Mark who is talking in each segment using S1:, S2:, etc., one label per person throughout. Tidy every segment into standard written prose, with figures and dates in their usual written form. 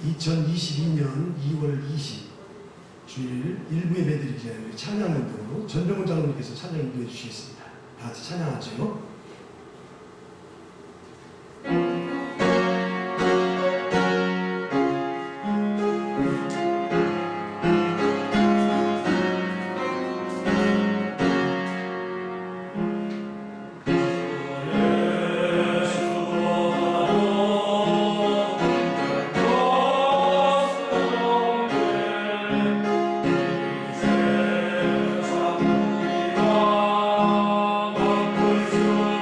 S1: 2022년 2월 20 주일 일부 예배드리기 전에 찬양으로 전정훈 장로님께서 찬양 인도해 주시겠습니다. 다 같이 찬양하죠.
S2: 주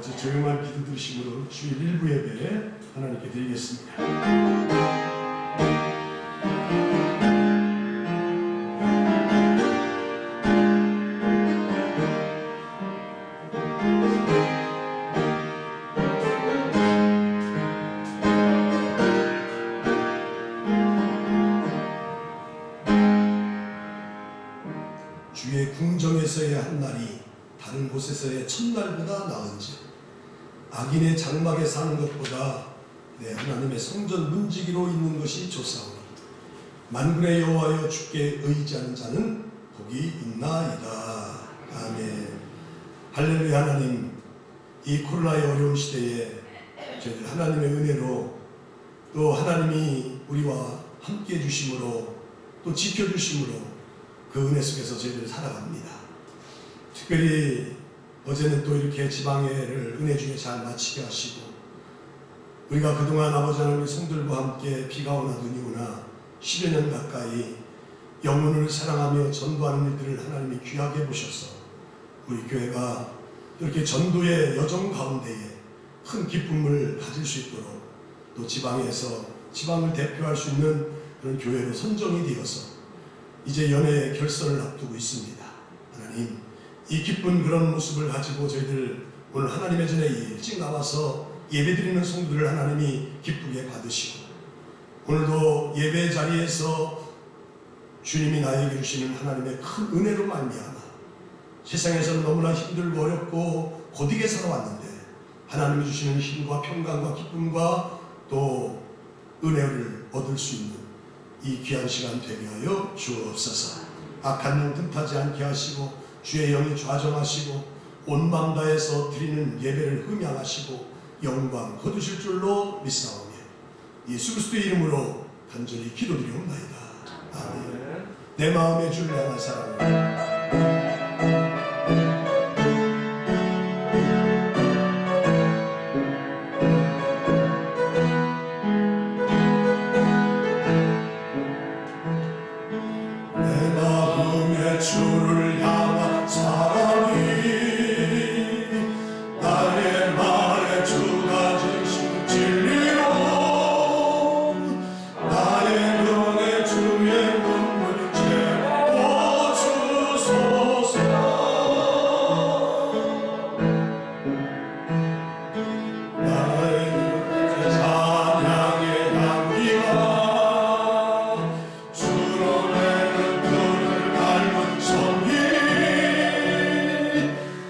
S1: 같이 조용한 기도 드리심으로 주일 일부 예배 하나님께 드리겠습니다. 주의 궁정에서의 한 날이 다른 곳에서의 첫날보다 나은지 악인의 장막에 사는 것보다 내 하나님의 성전 문지기로 있는 것이 좋사오니 만군의 여호와여 주께 의지하는 자는 복이 있나이다. 아멘. 할렐루야. 하나님, 이 코로나의 어려운 시대에 저희들 하나님의 은혜로 또 하나님이 우리와 함께 해주심으로 또 지켜주심으로 그 은혜 속에서 저희들 살아갑니다. 특별히 어제는 또 이렇게 지방회를 은혜 중에 잘 마치게 하시고 우리가 그동안 아버지 하나님의 성들과 함께 비가 오나 눈이 오나 10여 년 가까이 영혼을 사랑하며 전도하는 일들을 하나님이 귀하게 보셔서 우리 교회가 이렇게 전도의 여정 가운데에 큰 기쁨을 가질 수 있도록 또 지방에서 지방을 대표할 수 있는 그런 교회로 선정이 되어서 이제 연애 결선을 앞두고 있습니다. 하나님, 이 기쁜 그런 모습을 가지고 저희들 오늘 하나님의 전에 일찍 나와서 예배드리는 성도들을 하나님이 기쁘게 받으시고 오늘도 예배 자리에서 주님이 나에게 주시는 하나님의 큰 은혜로 말미암아 세상에서는 너무나 힘들고 어렵고 고되게 살아왔는데 하나님이 주시는 힘과 평강과 기쁨과 또 은혜를 얻을 수 있는 이 귀한 시간 되게 하여 주옵소서. 악한 영 틈타지 않게 하시고 주의 영이 좌정하시고 온 마음 다해서 드리는 예배를 흠양하시고 영광 거두실 줄로 믿사오며 예수 그리스도의 이름으로 간절히 기도드리옵나이다. 아멘. 내 마음의 주를 향한 사랑. 주를 향한 사랑이 나의 말에 주가 주신 진리로 나의 눈에 주의 눈물 채워주소서. 나의 찬양의 향기가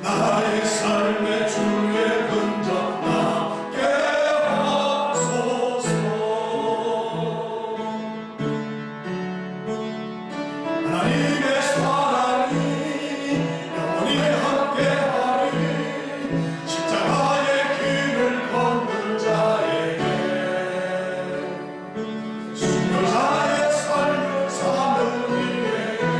S1: 나의 삶의 주의 근접 남게 하소서. 하나님의 사랑이 영원히 함께하리. 십자가의 길을 걷는 자에게 순교자의 삶을 사는 이에게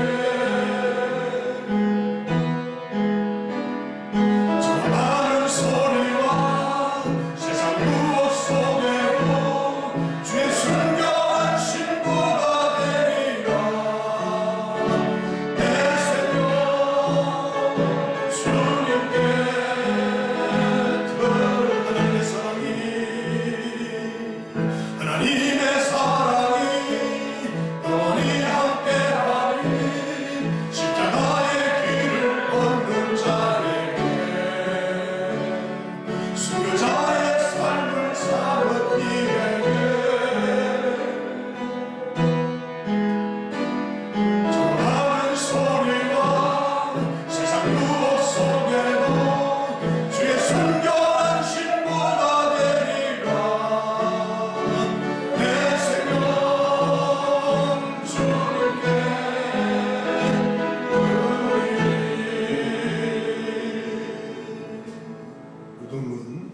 S1: 소리와 세상 유혹 속에도 주의 순결한 신부가 되리라. 내 생명 주님께 하나님의 사랑이 영원히 함께하리. 십자가의 길을 걷는 자에게 순교자의 삶을 사는 이에게 전하는 소리와 세상 유혹 속에도 주의 순결한 신부가 되리라. 내 생명 주님께 우등문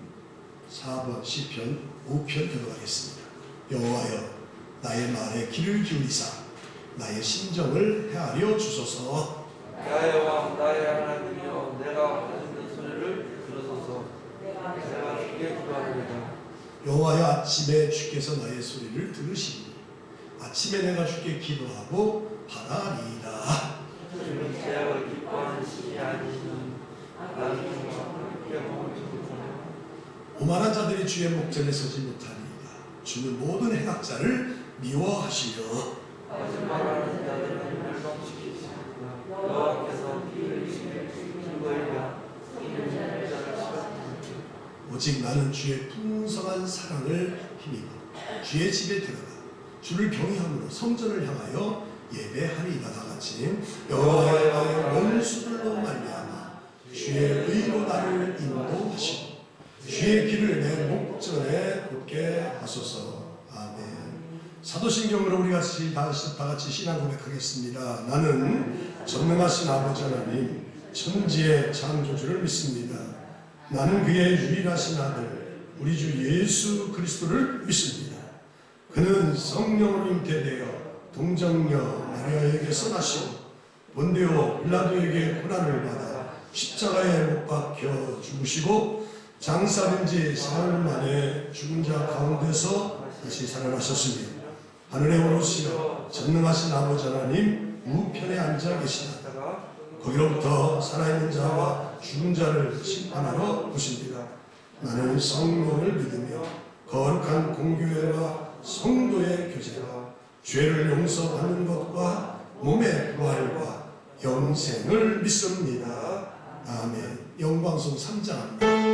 S1: 4번 시편 5편 들어가겠습니다. 여호와여 나의 말에 귀를 기울이사 나의 심정을 헤아려 주소서.
S2: 나의 왕 나의 하나님이여 내가 하는 소리를 들으소서. 내가 주께 기도합니다.
S1: 여호와여 아침에 주께서 나의 소리를 들으시니 아침에 내가 주께 기도하고 바라리이다.
S2: 주는 제약을 기뻐하는 신이 아니시는 나는 함께 멈추고
S1: 오만한 자들이 주의 목전에 서지 못하리이다. 주는 모든 행악자를 미워하시며
S2: 거짓말하는 자들은 멸망시키시니라. 여호와께서 피를 증거이며 이는 자를 싫어하시니라.
S1: 오직 나는 주의 풍성한 사랑을 힘입어 주의 집에 들어가 주를 경외함으로 성전을 향하여 예배하리이다. 다같이 여호와의 원수들로 말미암아 주의 의로 나를 인도하시고 주의 길을 내 목전에 굳게 하소서. 아멘. 사도신경으로 우리 다 같이 신앙 고백하겠습니다. 나는 전능하신 아버지 하나님 천지의 창조주를 믿습니다. 나는 그의 유일하신 아들 우리 주 예수 그리스도를 믿습니다. 그는 성령으로 잉태되어 동정녀 마리아에게서 나시고 본디오 빌라도에게 고난을 받아 십자가에 못 박혀 죽으시고 장사된 지 사흘 만에 죽은 자 가운데서 다시 살아나셨으며 하늘에 오르시어 전능하신 아버지 하나님 우편에 앉아 계시다. 거기로부터 살아있는 자와 죽은 자를 심판하러 오십니다. 나는 성령을 믿으며 거룩한 공교회와 성도의 교제와 죄를 용서받는 것과 몸의 부활과 영생을 믿습니다. 아멘. 영광송 3장.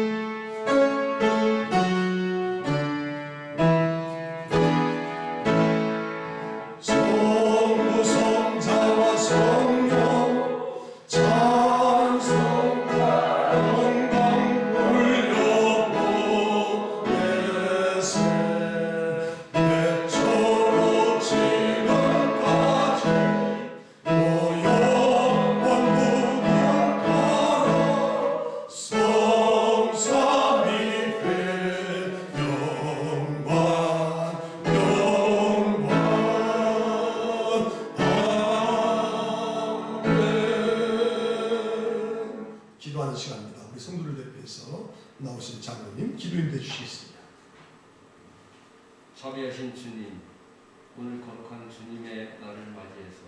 S1: 기도하는 시간입니다. 우리 성도를 대표해서 나오신 장로님 기도인해 주시겠습니다.
S3: 자비하신 주님, 오늘 거룩한 주님의 날을 맞이해서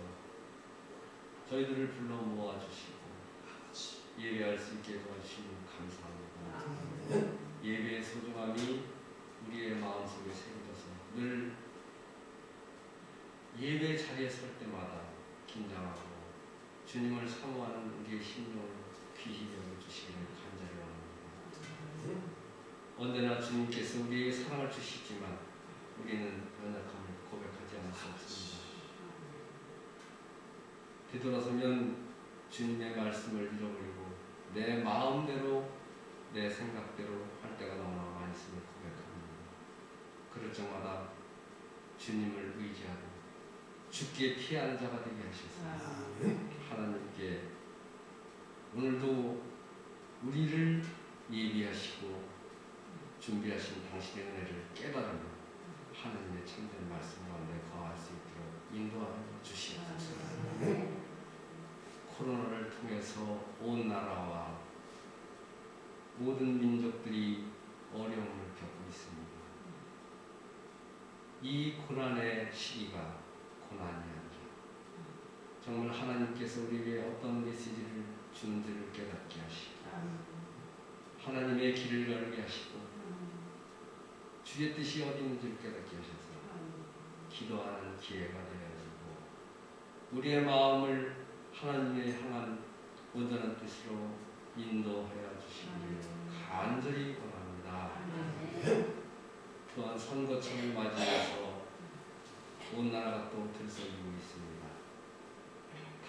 S3: 저희들을 불러 모아주시고 예배할 수 있게 도와주시니 감사합니다. 예배의 소중함이 우리의 마음속에 새겨져서 늘 예배 자리에 설 때마다 긴장하고 주님을 사모하는 우리의 심령을 귀히 여겨주시기를 간절히 원합니다. 언제나 주님께서 우리에게 사랑을 주시지만 우리는 연약함을 고백하지 않을 수 없습니다. 되돌아서면 주님의 말씀을 잃어버리고 내 마음대로 내 생각대로 할 때가 너무나 많이 있음을 고백합니다. 그럴 적마다 주님을 의지하고 죽기에 피하는 자가 되게 하셨습니다. 하나님께 오늘도 우리를 예비하시고 준비하신 당신의 은혜를 깨달으며 하나님의 참된 말씀 가운데 거할 수 있도록 인도하여 주시옵소서. 코로나를 통해서 온 나라와 모든 민족들이 어려움을 겪고 있습니다. 이 고난의 시기가 고난이 아니라 정말 하나님께서 우리에게 어떤 메시지를 주는지를 깨닫게 하시고 하나님의 길을 열게 하시고 주의 뜻이 어디 있는지를 깨닫게 하셔서 기도하는 기회가 되어지고 우리의 마음을 하나님의 향한 온전한 뜻으로 인도하여 주시기를 간절히 원합니다. 또한 선거철을 맞이해서 온 나라가 또 들썩이고 있습니다.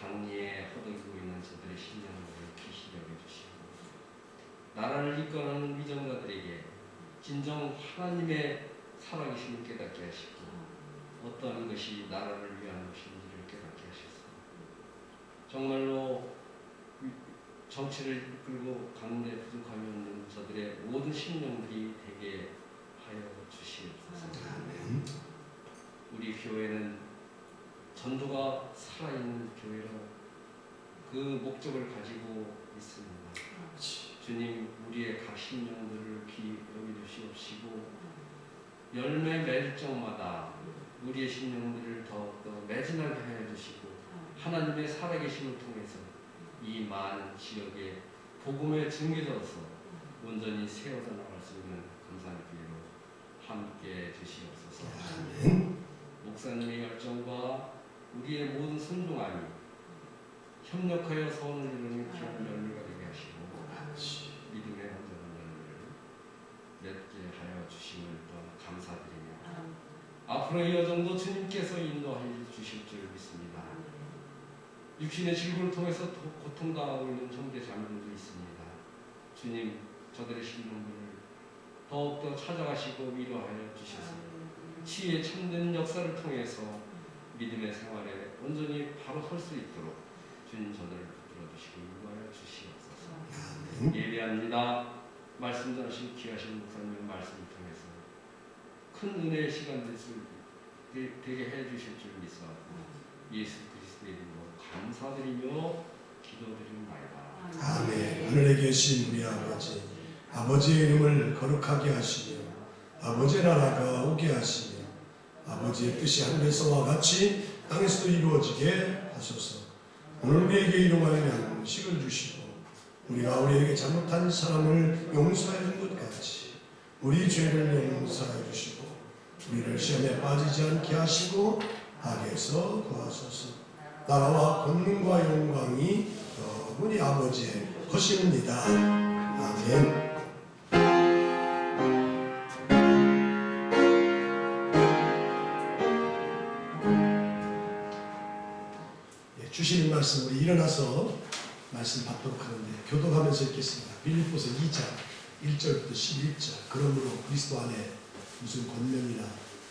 S3: 당리에 허덕이고 있는 저들의 심령을 귀히 여겨주시고 나라를 이끌어가는 위정자들에게 진정 하나님의 살아계심을 깨닫게 하시고 어떤 것이 나라를 위한 것인지를 깨닫게 하셔서 정말로 정치를 이끌고 가는데 부족함이 없는 저들의 모든 심령들이 되게 하여 주시옵소서. 우리 교회는 전도가 살아있는 교회로 그 목적을 가지고 있습니다. 주님, 우리의 각 심령들을 귀히 여겨주시옵시고 열매 맺을 적마다 우리의 심령들을 더욱더 매진하게 하여 주시고 하나님의 살아계심을 통해서 이 많은 지역에 복음의 증거자로서 온전히 세워져 나갈 수 있는 감사의 기회로 함께 주시옵소서.
S1: 아멘.
S3: 목사님의 열정과 우리의 모든 순종함이 협력하여 선을 이루는 귀한 열매가 되게 하시고 믿음의 온전한 열매를 맺게 하여 주심을 또한 감사드리며 앞으로 이 여정도 주님께서 인도하여 주실 줄 믿습니다. 육신의 질고를 통해서 고통당하고 있는 형제 자매들도 있습니다. 주님, 저들의 심령들을 더욱더 찾아가시고 위로하여 주셔서 치유의 참된 역사를 통해서 믿음의 생활에 온전히 바로 설 수 있도록 주님 저들을 붙들어 주시고 인도하여 주시옵소서. 예배합니다. 말씀 전하신 귀하신 목사님의 말씀을 통해서 큰 은혜의 시간 되게 해 주실 줄 믿사옵고 예수 그리스도의 이름으로 감사드리며 기도드립니다.
S1: 아멘. 하늘에 계신 우리 아버지, 아버지의 이름을 거룩하게 하시며 아버지의 나라가 오게 하시며 아버지의 뜻이 하늘에서와 같이 땅에서도 이루어지게 하소서. 오늘 우리에게 일용할 양식을 주시고 우리가 우리에게 잘못한 사람을 용서해 준 것 같이 우리 죄를 용서해 주시고 우리를 시험에 빠지지 않게 하시고 악에서 구하소서. 나라와 권능과 영광이 영원히 아버지의 것입니다. 아멘. 주시는 말씀 우리 일어나서 말씀 받도록 하는데 교독하면서 읽겠습니다. 빌립보서 2장 1절부터 11절. 그러므로 그리스도 안에 무슨 권면이나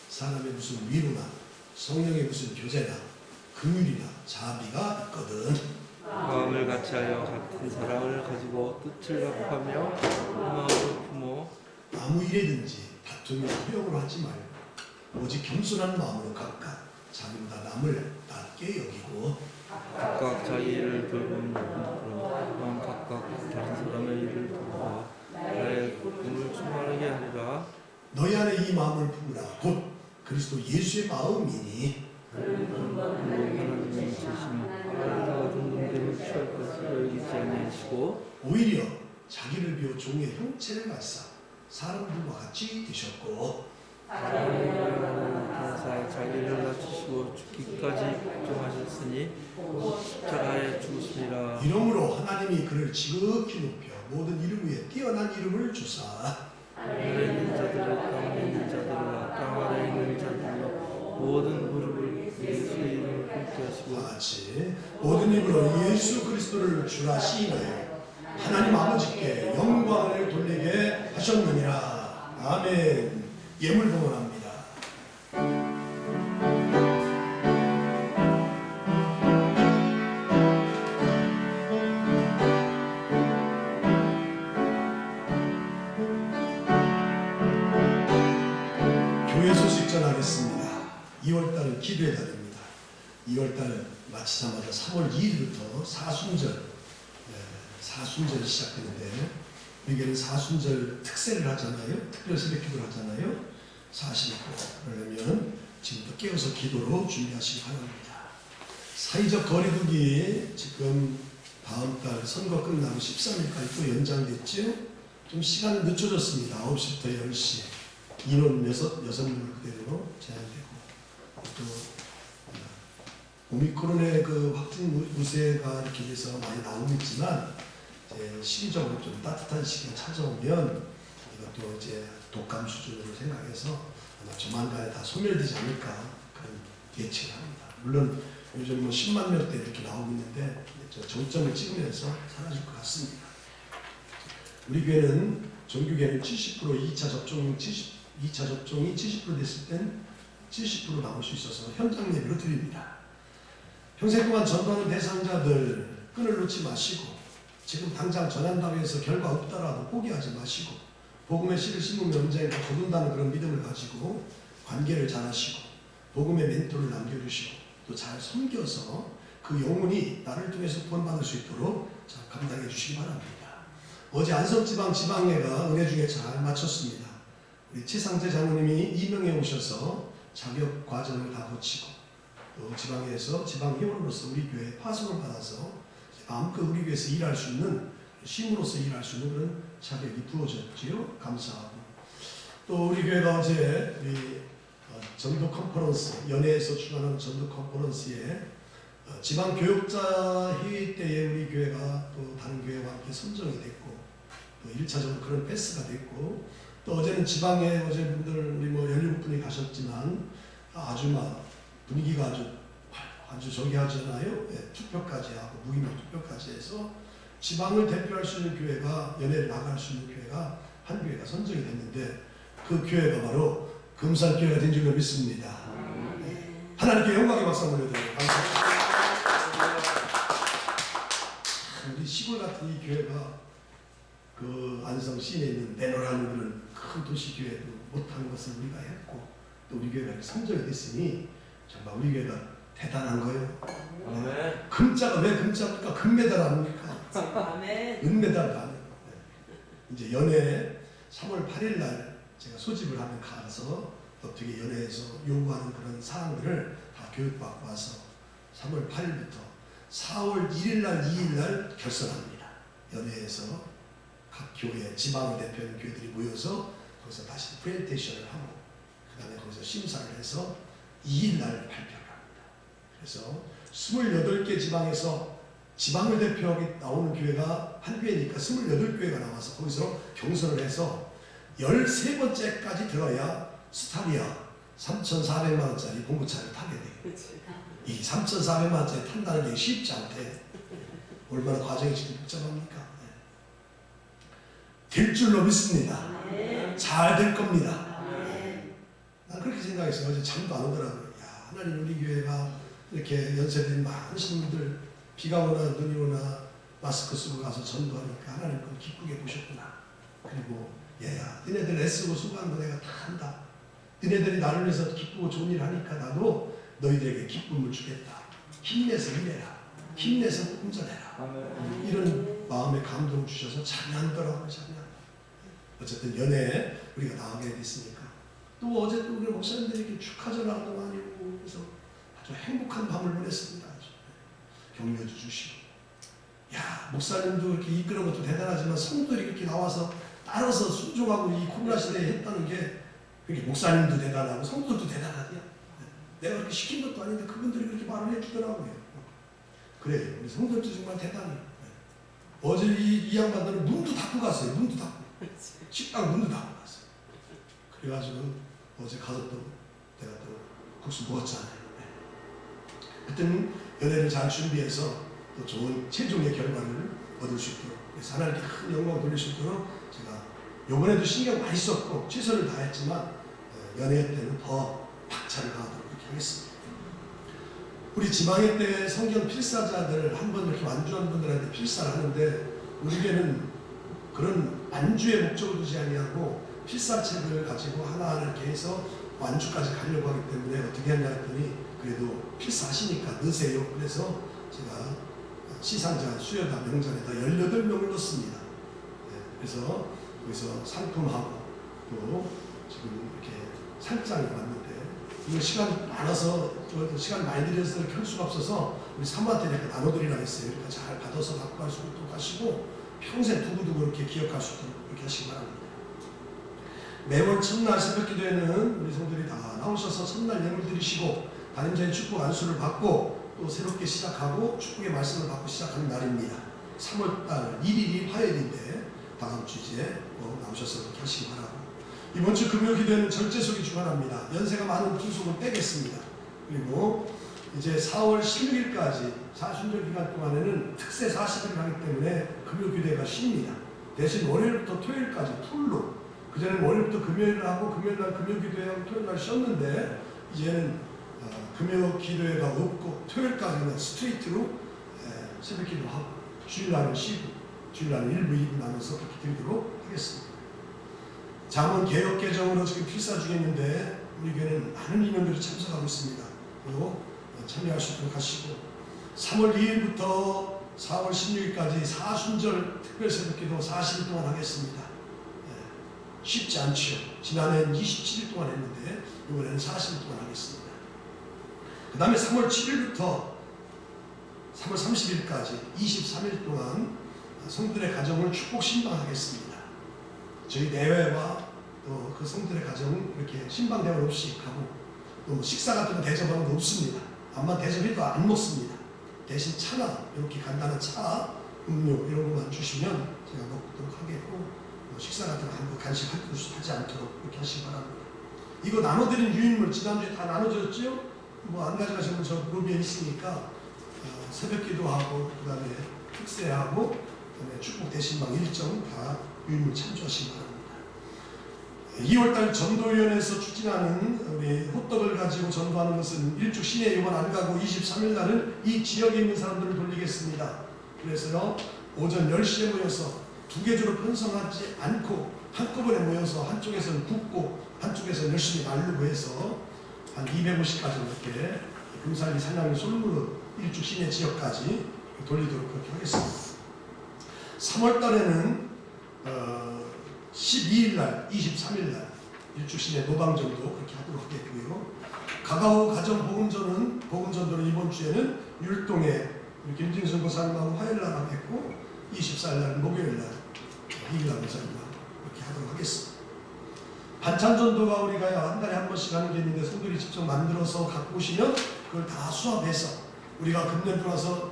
S1: 사람의 무슨 위로나 성령의 무슨 교제나 긍휼이나 자비가 있거든.
S2: 마음을 같이하여 같은 사랑을 가지고 뜻을 합하며 마음을 품어
S1: 아무 일에든지 다툼을 허용으로 하지 말고 오직 겸손한 마음으로 각각 자기보다 남을 낮게 여기고
S2: 각각 자기 일을 돌보는 또한 각각 다른 사람의 일을 돌보아 나의 꿈을 충만하게 하리라.
S1: 너희 안에 이 마음을 품으라. 곧 그리스도 예수의 마음이니
S2: 하나님의 주심 하나님과 동등됨을 취할 것을 여기지 아니하시고
S1: 오히려 자기를 비워 종의 형체를 갖사 사람들과 같이 되셨고
S2: 하나님께서 자기를 낮추시고 죽기까지 걱정하셨으니 십자가에 죽으시니라.
S1: 이러므로 하나님이 그를 지극히 높여 모든 이름 위에 뛰어난 이름을 주사
S2: 하늘에 있는 자들을 땅에 있는 자들과 땅 아래에 있는 자들로 모든 무릎을 예수의 이름을 꿇게 하시고
S1: 같이 모든 입으로 예수 그리스도를 주라 시인하여 하나님 아버지께 영광을 돌리게 하셨느니라. 아멘. 예물 봉헌합니다. 교회 소식 전하겠습니다. 2월달은 기도의 달입니다. 2월달 마치자마자 3월 2일부터 사순절이 시작되는데 우리에게는 사순절 특세를 하잖아요. 특별 새벽 기도를 하잖아요. 40일 그러려면 지금부터 깨어서 기도로 준비하시기 바랍니다. 사회적 거리두기 지금 다음 달 선거 끝나고 13일까지 또 연장됐죠. 좀 시간이 늦춰졌습니다. 9시부터 10시. 인원 6명을 그대로 제한되고 또 오미크론의 그 확진 우세가 이렇게 돼서 많이 나오고 있지만 이제 시기적으로 좀 따뜻한 시기가 찾아오면 이것도 이제 독감 수준으로 생각해서 아마 조만간에 다 소멸되지 않을까 그런 예측을 합니다. 물론 요즘 뭐 10만 명대 이렇게 나오고 있는데 정점을 찍으면서 사라질 것 같습니다. 우리 교회는 정규계는 70% 2차 접종이 70% 됐을 땐 70% 나올 수 있어서 현장 예배로 드립니다. 평생 동안 전도하는 대상자들 끈을 놓지 마시고 지금 당장 전한다고 해서 결과 없더라도 포기하지 마시고 복음의 씨를 심으면 언젠가 거둔다는 그런 믿음을 가지고 관계를 잘하시고 복음의 멘토를 남겨주시고 또 잘 섬겨서 그 영혼이 나를 통해서 구원받을 수 있도록 잘 감당해 주시기 바랍니다. 어제 안성지방 지방회가 은혜 중에 잘 마쳤습니다. 우리 최상재 장로님이 이명에 오셔서 자격 과정을 다 거치고 또 지방에서 지방회원으로서 우리 교회에 파송을 받아서 마음껏 우리 교회에서 일할 수 있는 쉼으로써 일할 수 있는 그런 자격이 부어졌지요. 감사하고. 또 우리 교회가 어제 우리 전도 컨퍼런스, 연회에서 주관하는 전도 컨퍼런스에 지방 교역자 회의 때에 우리 교회가 또 다른 교회와 함께 선정이 됐고, 또 1차적으로 그런 패스가 됐고, 또 어제는 지방에 어제 분들 우리 뭐 17분이 가셨지만 아주 막 분위기가 아주 저기 하잖아요. 예, 투표까지 하고 무기명 투표까지 해서 지방을 대표할 수 있는 교회가, 연회를 나갈 수 있는 교회가 한 교회가 선정이 됐는데, 그 교회가 바로 금산교회가 된 줄로 믿습니다. 하나님께 영광의 박수 한번 드려요. 감사합니다. 우리 시골 같은 이 교회가 그 안성 시내에 있는 내노라는 그런 큰 도시 교회도 못한 것을 우리가 했고, 또 우리 교회가 선정이 됐으니 정말 우리 교회가 대단한 거예요.
S2: 아멘.
S1: 금자가 왜 금자입니까? 금메달 아닙니까?
S4: 아멘.
S1: 은메달도 아니에요. 이제 연회 3월 8일 날 제가 소집을 하면 가서 어떻게 연회에서 요구하는 그런 사항들을 다 교육받고 와서 3월 8일부터 4월 1일 날 2일 날 결선합니다. 연회에서 각 교회, 지방을 대표하는 교회들이 모여서 거기서 다시 프레젠테이션을 하고, 그 다음에 거기서 심사를 해서 2일 날 발표를 합니다. 그래서 28개 지방에서 지방을 대표하게 나오는 교회가 한 교회니까 28교회가 나와서 거기서 경선을 해서 13번째까지 들어야 스타리아 3,400만 원짜리 공구차를 타게 돼요. 이 3,400만 원짜리 탄다는 게 쉽지 않대. 얼마나 과정이 지금 복잡합니까? 될 줄로 믿습니다. 잘 될 겁니다. 난 그렇게 생각했어요. 어제 잠도 안 오더라고요. 야, 하나님 우리 교회가 이렇게 연세된 많으신 분들 비가 오나 눈이 오나 마스크 쓰고 가서 전도하니까 하나님 그걸 기쁘게 보셨구나. 그리고 얘야, 너네들 애쓰고 수고하는 거 내가 다 한다. 너네들이 나를 위해서 기쁘고 좋은 일 하니까 나도 너희들에게 기쁨을 주겠다. 힘내서 일해라. 힘내서 운전해라.
S2: 아멘.
S1: 이런 마음의 감동을 주셔서 찬양하더라고요. 찬양. 어쨌든 연애에 우리가 나가게 됐으니까. 또 어제 또 우리 목사님들이 이렇게 축하 전화도 많이 오고 그래서 아주 행복한 밤을 보냈습니다. 아주. 격려도 주시고. 야, 목사님도 이렇게 이끄는 것도 대단하지만 성도들이 이렇게 나와서 따라서 순종하고 이 코로나 시대에 했다는 게 그게 목사님도 대단하고 성도들도 대단하대요. 내가 그렇게 시킨 것도 아닌데 그분들이 그렇게 말을 해주더라고요. 그래요. 우리 성도들도 정말 대단해요. 어제 이 양반들은 문도 닫고 갔어요. 문도 닫고. 식당 문도 닫고 갔어요. 그래가지고 어제 가서 또 내가 또 국수 먹었잖아요. 그때는 연애를 잘 준비해서 또 좋은 최종의 결과를 얻을 수 있도록, 그래서 하나님께 큰 영광 돌릴 수 있도록 제가 이번에도 신경 많이 썼고 최선을 다했지만 연애 때는 더 박차를 가하도록 그렇게 하겠습니다. 우리 지방회 때 성경 필사자들 한 번 이렇게 완주한 분들한테 필사를 하는데 우리 교회는 그런 완주의 목적을 두지 아니하고 필사책을 가지고 하나하나 이렇게 해서 완주까지 가려고 하기 때문에 어떻게 하냐 했더니 그래도 필사하시니까 넣으세요. 그래서 제가 시상자 수여다 명단에다 18명을 넣습니다. 그래서 거기서 상품하고 또 지금 이렇게 상장이 왔는데 이거 시간 많아서 시간 많이 들여서 이렇게 할 수가 없어서 우리 사모한테 이렇게 나눠드리라고 했어요. 그러니까 잘 받아서 갖고 갈 수 있도록 하시고 평생 두고두고 이렇게 기억할 수 있도록 그렇게 하시기 바랍니다. 매월 첫날 새벽 기도에는 우리 성도들이 다 나오셔서 첫날 예물 드리시고 담임자의 축복 안수를 받고 또 새롭게 시작하고 축복의 말씀을 받고 시작하는 날입니다. 3월달 1일이 화요일인데 다음 주 이제 나오셔서 이렇게 하시기 바라고, 이번 주 금요 기도에는 절제속이 주관합니다. 연세가 많은 풍속은 빼겠습니다. 그리고 이제 4월 16일까지 사순절 기간 동안에는 특세 40일을 하기 때문에 금요 기도회가 쉽니다. 대신 월요일부터 토요일까지 풀로, 그전에는 월요일부터 금요일을 하고 금요일날 금요 기도회하고 토요일날 쉬었는데 이제는 금요 기도회가 없고 토요일까지 그냥 스트레이트로 새벽 기도하고 주일날은 쉬고 주일날은 1부 2부 나눠서 그렇게 드리도록 하겠습니다. 잠언 개혁 개정으로 지금 필사 중에 있는데 우리 교회는 많은 인원들이 참석하고 있습니다. 그리고 참여할 수 있도록 하시고 3월 2일부터 4월 16일까지 사순절 특별 새벽기도 40일 동안 하겠습니다. 쉽지 않죠. 지난해는 27일 동안 했는데 이번에는 40일 동안 하겠습니다. 그 다음에 3월 7일부터 3월 30일까지 23일 동안 성들의 가정을 축복 신방하겠습니다. 저희 내외와 또 그 성들의 가정은 이렇게 신방 대화 없이 하고 또 식사 같은 거 대접하는 거 없습니다. 아마 대접해도 안 먹습니다. 대신 차나 이렇게 간단한 차, 음료 이런 것만 주시면 제가 먹도록 하겠고 식사 같은 거 간식 하지 않도록 그렇게 하시기 바랍니다. 이거 나눠드린 유인물 지난주에 다 나눠줬죠? 뭐 안 가져가시면 저 로비에 있으니까 새벽 기도하고 그 다음에 특세하고 그 다음에 축복 대신방 일정 다 유인물 참조하시기 바랍니다. 2월달 전도위원회에서 추진하는 우리 호떡을 가지고 전도하는 것은 일주 시내 이번 안 가고 23일 날은 이 지역에 있는 사람들을 돌리겠습니다. 그래서 오전 10시에 모여서 두 개조로 편성하지 않고 한꺼번에 모여서 한쪽에서는 굽고 한쪽에서는 열심히 나르고 해서 한 250까지 이렇게 금살리 산양리 솔무르 일주 시내 지역까지 돌리도록 그렇게 하겠습니다. 3월 달에는 12일 날, 23일 날 일주 시내 노방전도 그렇게 하도록 하겠고요. 가가오 가정 복음전도는 이번 주에는 율동에 김진순 고사님하고 화요일 날 하겠고 24일 날 목요일 날 이일날 고사님하고 그렇게 하도록 하겠습니다. 반찬 전도가 우리가 한 달에 한 번씩 하는 게 있는데 성도들이 직접 만들어서 갖고 오시면 그걸 다 수합해서 우리가 금년 들어와서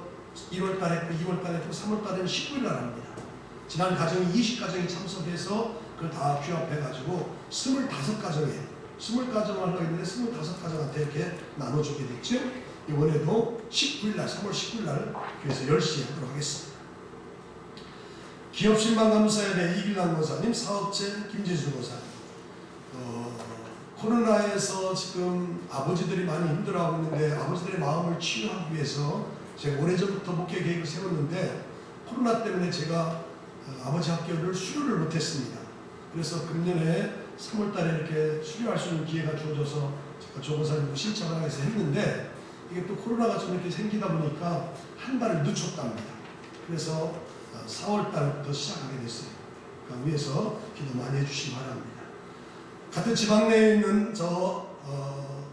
S1: 1월 달에 했고 2월 달에 했고 3월 달에는 19일 날 합니다. 지난 가정이 20가정이 참석해서 그걸 다 규합해가지고 25가정에 20가정을 하려고 했는데 25가정한테 이렇게 나눠주게 됐죠. 이번에도 19일 날 3월 19일 날 교회에서 10시에 하도록 하겠습니다. 기업신방 감사회대 이길남 권사님, 사업체 김진수 권사님. 코로나에서 지금 아버지들이 많이 힘들어하고 있는데 아버지들의 마음을 치유하기 위해서 제가 오래전부터 목회 계획을 세웠는데 코로나 때문에 제가 아버지 학교를 수료를 못했습니다. 그래서 금년에 3월달에 이렇게 수료할 수 있는 기회가 주어져서 제가 조 권사님도 신청을 해서 했는데 이게 또 코로나가 좀 이렇게 생기다 보니까 한 달을 늦췄답니다. 그래서 4월달부터 시작하게 됐어요. 그러니까 위에서 기도 많이 해주시기 바랍니다. 같은 지방 내에 있는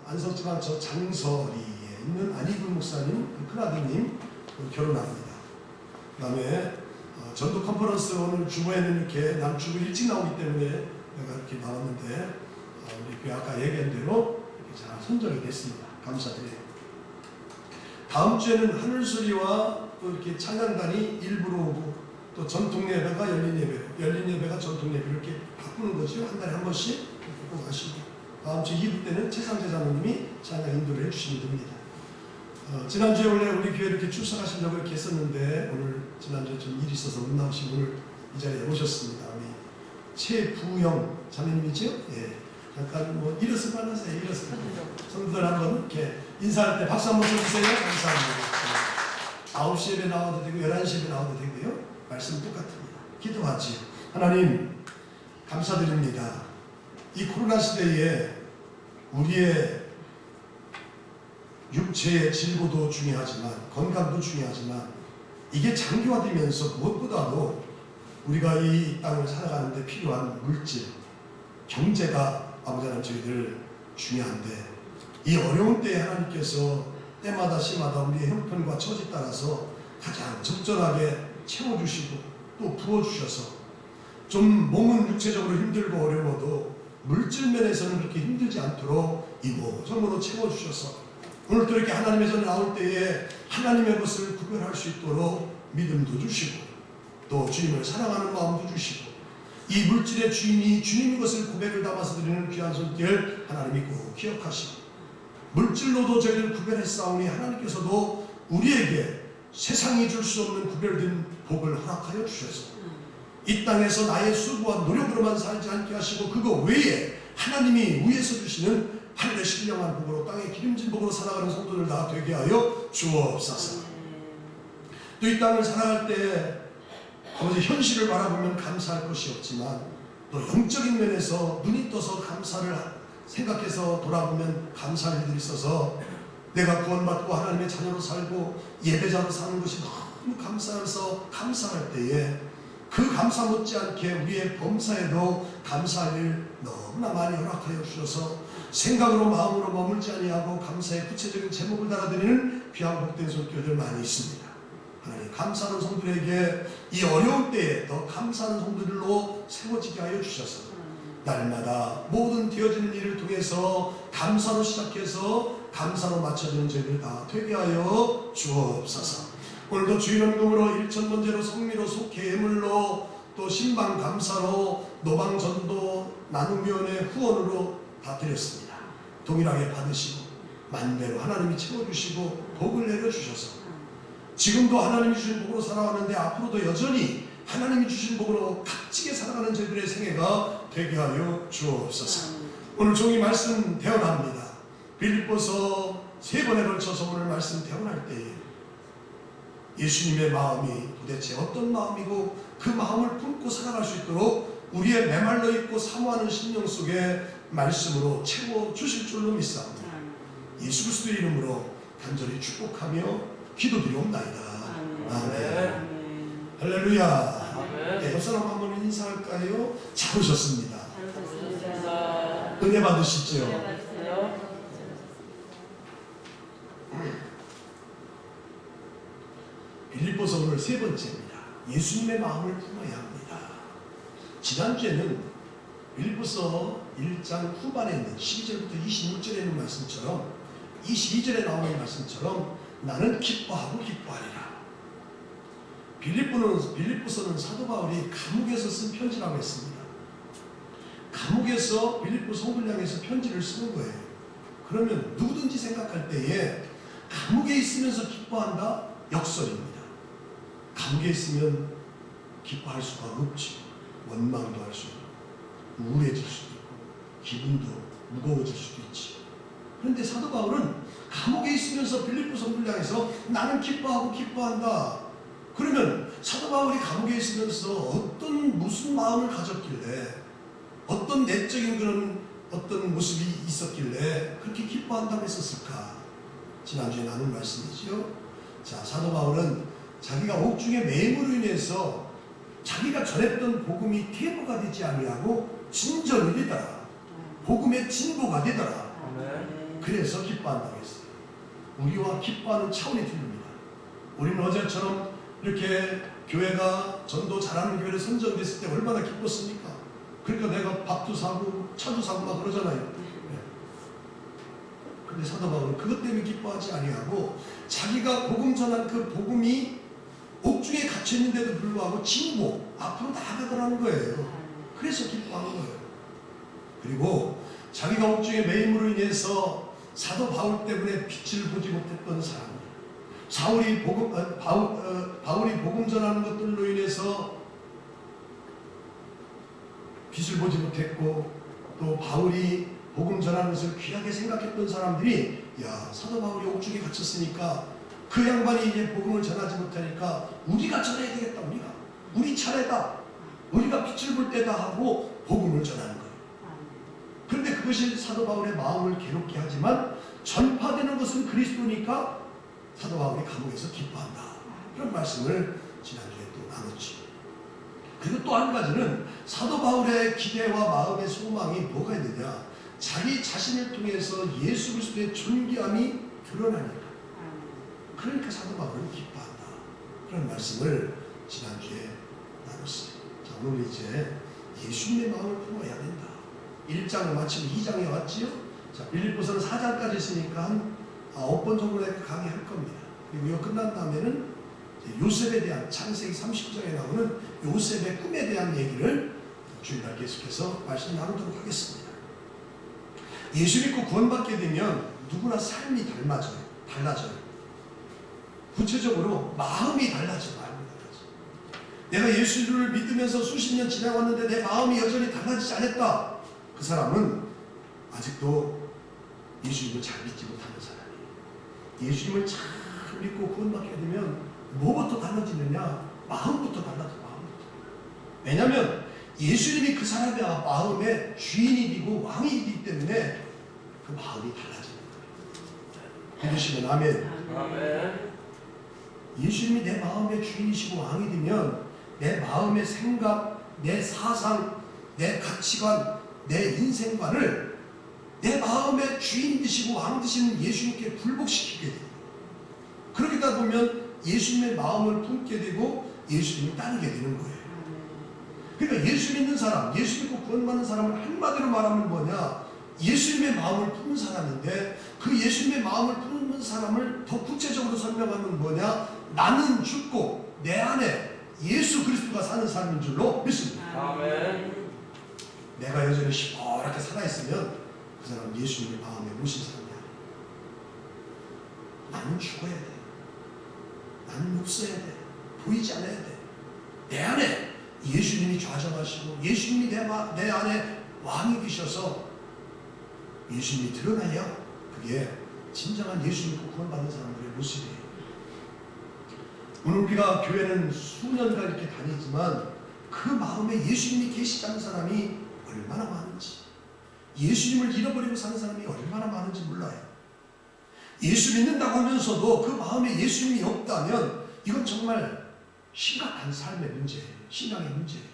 S1: 안성지방 저 장서리에 있는 안희근 목사님, 그 큰아드님 결혼합니다. 그 다음에 전도 컨퍼런스 오늘 주보에는 이렇게 남주부 일찍 나오기 때문에 내가 이렇게 나왔는데 우리 교회 아까 얘기한 대로 이렇게 잘 선정이 됐습니다. 감사드려요. 다음 주에는 하늘소리와 또 이렇게 찬양단이 일부러 오고 또 전통 예배가 열린 예배, 열린 예배가 전통 예배 이렇게 바꾸는 거죠. 한 달에 한 번씩 이렇게 꼭 하시고 다음 주 2부 때는 최상재 장로님이 찬양 인도를 해주시면 됩니다. 지난주에 원래 우리 교회 이렇게 출석하시려고 이렇게 했었는데 오늘 지난주에 좀 일이 있어서 못 나오시고 오늘 이 자리에 오셨습니다. 우리 최부영 자매님이죠? 예. 잠깐 뭐 일어서만 하세요. 일어서. 성도들 한번 이렇게 인사할 때 박수 한번 쳐주세요. 감사합니다. 9시 예배 나와도 되고 11시 예배 나와도 되고요. 말씀 똑같습니다. 기도하지요. 하나님 감사드립니다. 이 코로나 시대에 우리의 육체의 질고도 중요하지만 건강도 중요하지만 이게 장기화되면서 무엇보다도 우리가 이 땅을 살아가는데 필요한 물질, 경제가 아버지 하나님 저희들 중요한데 이 어려운 때에 하나님께서 때마다 시마다 우리의 형편과 처지 따라서 가장 적절하게 채워주시고 또 부어주셔서 좀 몸은 육체적으로 힘들고 어려워도 물질 면에서는 그렇게 힘들지 않도록 이모저모로 채워주셔서 오늘 또 이렇게 하나님의 전에 나올 때에 하나님의 것을 구별할 수 있도록 믿음도 주시고 또 주님을 사랑하는 마음도 주시고 이 물질의 주인이 주님의 것을 고백을 담아서 드리는 귀한 손길 하나님이 꼭 기억하시고 물질로도 저희를 구별했사오니 하나님께서도 우리에게 세상이 줄 수 없는 구별된 복을 허락하여 주셔서 이 땅에서 나의 수고와 노력으로만 살지 않게 하시고 그거 외에 하나님이 위에서 주시는 하늘의 신령한 복으로 땅의 기름진 복으로 살아가는 성도들 다 되게 하여 주옵소서. 또 이 땅을 살아갈 때 아버지 현실을 바라보면 감사할 것이 없지만 또 영적인 면에서 눈이 떠서 감사를 생각해서 돌아보면 감사할 일들이 있어서 내가 구원받고 하나님의 자녀로 살고 예배자로 사는 것이 너무 감사해서 감사할 때에 그 감사 못지않게 우리의 범사에도 감사할 일 너무나 많이 허락하여 주셔서 생각으로 마음으로 머물지 아니하고 감사의 구체적인 제목을 달아드리는 귀한 복된 손길들 많이 있습니다. 하나님 감사하는 성도들에게 이 어려운 때에 더 감사하는 성도들로 세워지게 하여 주셔서 날마다 모든 되어지는 일을 통해서 감사로 시작해서 감사로 마쳐지는 저희들 다 되게 하여 주옵소서. 오늘도 주일 헌금으로 일천번제로 성미로 속회 예물로 또 신방 감사로 노방 전도 나눔위원회 후원으로 다 드렸습니다. 동일하게 받으시고 만배로 하나님이 채워주시고 복을 내려주셔서 지금도 하나님이 주신 복으로 살아가는데 앞으로도 여전히 하나님이 주신 복으로 값지게 살아가는 저희들의 생애가 되게 하여 주옵소서. 오늘 종이 말씀 대언합니다. 빌립보서 3번에 걸쳐서 오늘 말씀 대언할 때에 예수님의 마음이 도대체 어떤 마음이고 그 마음을 품고 살아갈 수 있도록 우리의 메말라 있고 사모하는 심령 속에 말씀으로 채워주실 줄로 믿사옵니다. 예수 그리스도의 이름으로 간절히 축복하며 기도드리옵나이다. 아멘. 할렐루야. 네, 옆 사람 한번 인사할까요? 잘 오셨습니다. 은혜 받으시죠? 빌립보서 오늘 3번째입니다. 예수님의 마음을 품어야 합니다. 지난주에는 빌립보서 1장 후반에 있는 12절부터 26절에 있는 말씀처럼 22절에 나오는 말씀처럼 나는 기뻐하고 기뻐하리라. 빌립보서는 사도 바울이 감옥에서 쓴 편지라고 했습니다. 감옥에서 빌립보 성도를 향해서 편지를 쓰는 거예요. 그러면 누구든지 생각할 때에 감옥에 있으면서 기뻐한다? 역설입니다. 감옥에 있으면 기뻐할 수가 없지. 원망도 할 수 있고 우울해질 수도 있고 기분도 무거워질 수도 있지. 그런데 사도 바울은 감옥에 있으면서 빌립보 성도를 향해서 나는 기뻐하고 기뻐한다. 그러면 사도 바울이 감옥에 있으면서 무슨 마음을 가졌길래 어떤 내적인 그런 어떤 모습이 있었길래 그렇게 기뻐한다고 했었을까? 지난주에 나눈 말씀이죠. 자, 사도 바울은 자기가 옥중의 매임으로 인해서 자기가 전했던 복음이 퇴보가 되지 아니하고 진전이 되더라. 복음의 진보가 되더라. 그래서 기뻐한다고 했어요. 우리와 기뻐하는 차원이 틀립니다. 우리는 어제처럼 이렇게 교회가 전도 잘하는 교회를 선정됐을 때 얼마나 기뻤습니까? 그러니까 내가 밥도 사고 차도 사고 막 그러잖아요. 그런데 사도 바울은 그것 때문에 기뻐하지 아니하고 자기가 복음 전한 그 복음이 옥중에 갇혀 있는데도 불구하고 진보 앞으로 나아가더라는 거예요. 그래서 기뻐하는 거예요. 그리고 자기가 옥중에 매임으로 인해서 사도 바울 때문에 빛을 보지 못했던 사람들, 바울이 복음 전하는 것들로 인해서 빛을 보지 못했고 또 바울이 복음 전하는 것을 귀하게 생각했던 사람들이 야, 사도 바울이 옥중에 갇혔으니까 그 양반이 이제 복음을 전하지 못하니까 우리가 전해야 되겠다. 우리 차례다. 우리가 빛을 볼 때다 하고 복음을 전하는 거예요. 그런데 그것이 사도 바울의 마음을 괴롭게 하지만 전파되는 것은 그리스도니까 사도 바울이 감옥에서 기뻐한다. 그런 말씀을 지난주에 또 나눴지. 그리고 또 한 가지는 사도 바울의 기대와 마음의 소망이 뭐가 있느냐. 자기 자신을 통해서 예수 그리스도의 존귀함이 드러나니까. 그러니까 사도 바울은 기뻐한다. 그런 말씀을 지난주에 나눴어요. 자, 오늘 이제 예수님의 마음을 품어야 된다. 1장을 마치고 2장에 왔지요. 자, 빌립보서는 4장까지 있으니까 한 9번 정도 강의할 겁니다. 그리고 이거 끝난 다음에는 요셉에 대한 창세기 39장에 나오는 요셉의 꿈에 대한 얘기를 주일날 계속해서 말씀 나누도록 하겠습니다. 예수 믿고 구원받게 되면 누구나 삶이 달라져요. 구체적으로 마음이 달라져. 내가 예수를 믿으면서 수십 년 지나왔는데 내 마음이 여전히 달라지지 않았다. 그 사람은 아직도 예수님을 잘 믿지 못하는 사람이에요. 예수님을 잘 믿고 구원받게 되면 뭐부터 달라지느냐? 마음부터 달라져. 마음부터. 왜냐하면 예수님이 그 사람의 마음의 주인이고 왕이기 때문에 그 마음이 달라지는 거예요. 믿으시면 아멘.
S2: 아멘.
S1: 예수님이 내 마음의 주인이시고 왕이 되면 내 마음의 생각, 내 사상, 내 가치관, 내 인생관을 내 마음의 주인 되시고 왕 되시는 예수님께 굴복시키게 됩니다. 그러다 보면 예수님의 마음을 품게 되고 예수님을 따르게 되는 거예요. 그러니까 예수 믿는 사람, 예수 믿고 구원받는 사람을 한마디로 말하면 뭐냐? 예수님의 마음을 품은 사람인데 그 예수님의 마음을 품은 사람을 더 구체적으로 설명하면 뭐냐? 나는 죽고 내 안에 예수 그리스도가 사는 사람인 줄로 믿습니다.
S2: 아멘.
S1: 내가 여전히 시퍼렇게 살아있으면 그 사람은 예수님을 마음에 모신 사람이야. 나는 죽어야 돼. 나는 없어야 돼. 보이지 않아야 돼. 내 안에 예수님이 좌정하시고 예수님이 내 안에 왕이 되셔서 예수님이 드러나야 그게 진정한 예수 믿고 구원받는 사람들의 모습이에요. 오늘 우리가 교회는 수년간 이렇게 다니지만 그 마음에 예수님이 계시지 않은 사람이 얼마나 많은지, 예수님을 잃어버리고 사는 사람이 얼마나 많은지 몰라요. 예수 믿는다고 하면서도 그 마음에 예수님이 없다면 이건 정말 심각한 삶의 문제예요. 신앙의 문제예요.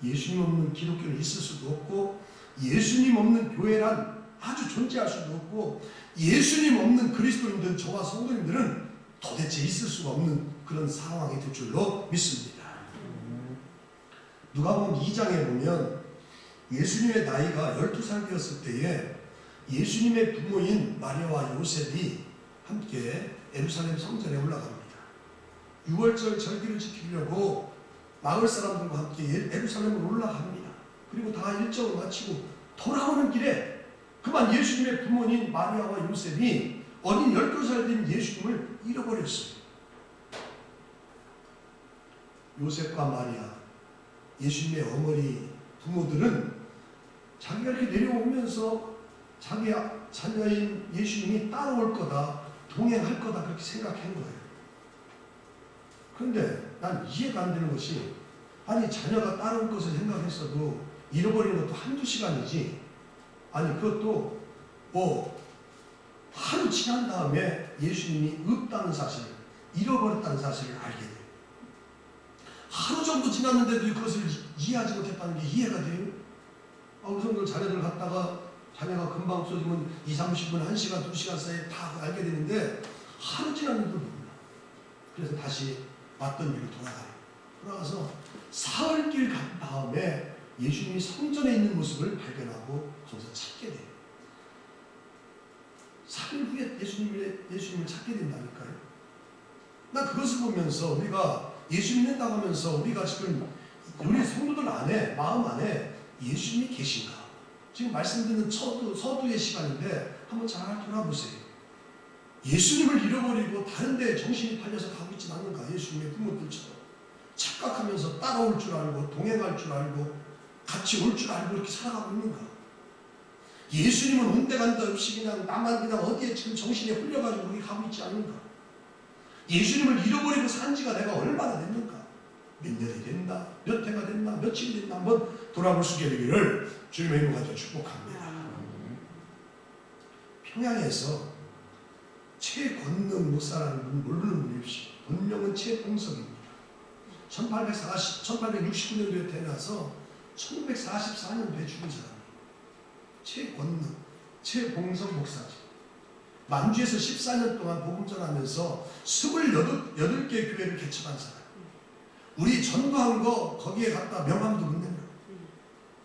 S1: 예수님 없는 기독교는 있을 수도 없고 예수님 없는 교회란 아주 존재할 수도 없고 예수님 없는 그리스도인들 저와 성도님들은 도대체 있을 수가 없는 그런 상황이 될 줄로 믿습니다. 누가복음 2장에 보면 예수님의 나이가 12살 되었을 때에 예수님의 부모인 마리아와 요셉이 함께 예루살렘 성전에 올라갑니다. 6월절 절기를 지키려고 마을 사람들과 함께 예루살렘으로 올라갑니다. 그리고 다 일정을 마치고 돌아오는 길에 그만 예수님의 부모인 마리아와 요셉이 어린 12살 된 예수님을 잃어버렸어요. 요셉과 마리아, 예수님의 어머니 부모들은 자기가 이렇게 내려오면서 자기 자녀인 예수님이 따라올 거다, 동행할 거다 그렇게 생각한 거예요. 그런데 난 이해가 안 되는 것이 아니 자녀가 따라올 것을 생각했어도 잃어버리는 것도 한두 시간이지 아니 그것도 뭐 하루 지난 다음에 예수님이 없다는 사실, 잃어버렸다는 사실을 알게 돼요. 하루 정도 지났는데도 그것을 이해하지 못했다는 게 이해가 돼요? 우리 성도 자녀들 갔다가 자녀가 금방 없어지면 2, 30분, 1시간, 2시간 사이에 다 알게 되는데 하루 지났는데도 몰라. 그래서 다시 왔던 일로 돌아가서 사흘길 간 다음에 예수님이 성전에 있는 모습을 발견하고 거기서 찾게 돼요. 3일 후에 예수님을 찾게 된다니까요. 나 그것을 보면서 우리가 예수 믿는다고 하면서 우리가 지금 우리 성도들 안에 마음 안에 예수님이 계신가? 지금 말씀 듣는 서두의 시간인데 한번 잘 돌아보세요. 예수님을 잃어버리고 다른 데 정신이 팔려서 가고 있지 않는가? 예수님의 부모들처럼 착각하면서 따라올 줄 알고 동행할 줄 알고 같이 올 줄 알고 이렇게 살아가고 있는가? 예수님은 온데간데 없이 그냥 나만 그냥 어디에 지금 정신이 흘려가지고 우리 가고 있지 않는가? 예수님을 잃어버리고 산 지가 내가 얼마나 됐는가? 몇 년이 됐나? 몇 해가 됐나? 며칠이 됐나? 한번 돌아볼 수 있게 되기를 주님의 이름으로 가지고 축복합니다. 평양에서 최권능 목사라는 분 모르는 분이십시오. 본명은 최봉석입니다. 1869년도에 태어나서 1944년도에 죽은 사람이에요. 최권능, 최봉석 목사죠. 만주에서 14년 동안 복음 전하면서 28개 교회를 개척한 사람. 우리 전도한 거 거기에 갖다 명함도 못 낸다.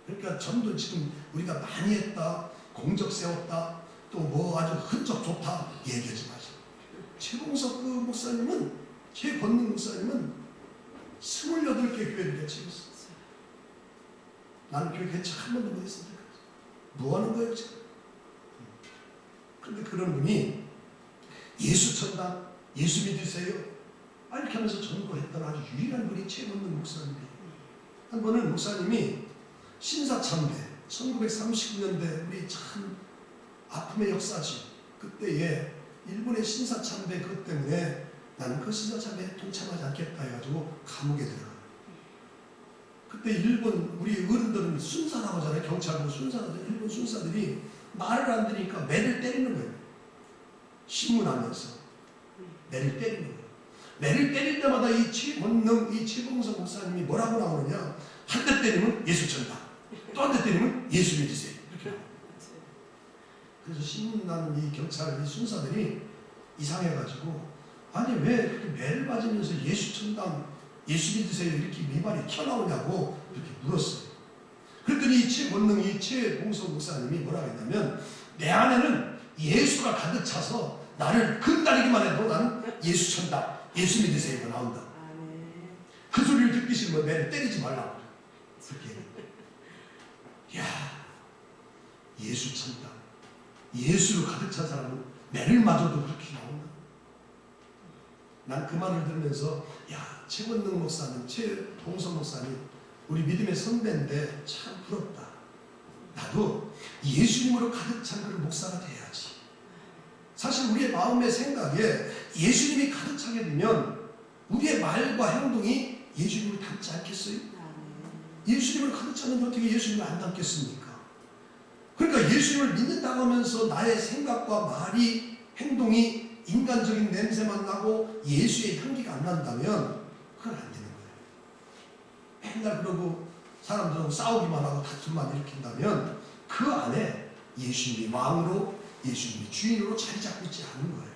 S1: 그러니까 전도 지금 우리가 많이 했다, 공적 세웠다, 또 뭐 아주 흔적 좋다 얘기하지 마세요. 최봉석 그 목사님은, 최권능 목사님은 28개 교회를 개척했어. 나는 교회 개척 한 번도 못 했을 때까지. 뭐 하는 거예요 지금? 그런데 그런 분이 예수 천당, 예수 믿으세요? 이렇게 하면서 전도했던 아주 유일한 분이 최권능 목사님이에요. 한 번은 목사님이 신사참배, 1939년대 우리 참 아픔의 역사지. 그때에 일본의 신사참배 그것 때문에 나는 그 신사참배에 동참하지 않겠다 해가지고 감옥에 들어가요. 그때 일본 우리 어른들은 순사라고 하잖아요. 경찰도 순사들, 일본 순사들이 말을 안 들으니까 매를 때리는 거예요. 신문하면서 매를 때리는 거예요. 매를 때릴 때마다 이 최권능, 이 최봉석 목사님이 뭐라고 나오느냐? 한 대 때리면 예수 천당, 또 한 대 때리면 예수 믿으세요. 이렇게 나와요. 그래서 신문하는 이 경찰, 이 순사들이 이상해가지고 아니 왜 그렇게 매를 맞으면서 예수 천당, 예수 믿으세요 이렇게 네 말이 튀어나오냐고 그렇게 물었어요. 그랬더니 최권능이 최봉석 목사님이 뭐라고 했냐면 내 안에는 예수가 가득 차서 나를 건드리기만 해도 나는 예수 천당, 예수 믿으세요가 나온다. 그 소리를 듣기 싫으면 매를 때리지 말라고 그렇게. 야, 예수 천당, 예수로 가득 찬 사람은 매를 맞아도 그렇게 나온다. 난 그 말을 들으면서 야, 최권능 목사님, 최봉석 목사님 우리 믿음의 선배인데 참 부럽다. 나도 예수님으로 가득 찬 그런 목사가 돼야지. 사실 우리의 마음의 생각에 예수님이 가득 차게 되면 우리의 말과 행동이 예수님을 닮지 않겠어요? 예수님을 가득 차면 어떻게 예수님을 안 닮겠습니까? 그러니까 예수님을 믿는다고 하면서 나의 생각과 말이, 행동이 인간적인 냄새만 나고 예수의 향기가 안 난다면 그건 안 되는 거예요. 맨날 그러고 사람들하고 싸우기만 하고 다툼만 일으킨다면 그 안에 예수님이 왕으로, 예수님이 주인으로 자리 잡고 있지 않은 거예요.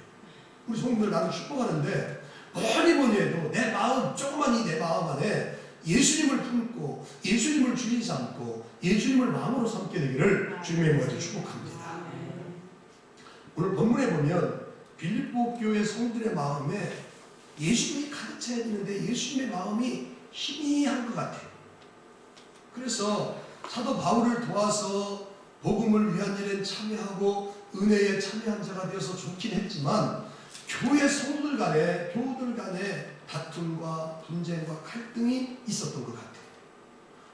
S1: 우리 성도들 나는 축복하는데 뭐니 해도 내 마음, 조그만 내 마음 안에 예수님을 품고 예수님을 주인 삼고 예수님을 왕으로 삼게 되기를 주님의 이름으로 축복합니다. 오늘 본문에 보면 빌립보 교회 성도들의 마음에 예수님이 가득 차야 되는데 예수님의 마음이 희미한 것 같아요. 그래서 사도 바울을 도와서 복음을 위한 일에 참여하고 은혜에 참여한 자가 되어서 좋긴 했지만 교회 성도들 간에 다툼과 분쟁과 갈등이 있었던 것 같아요.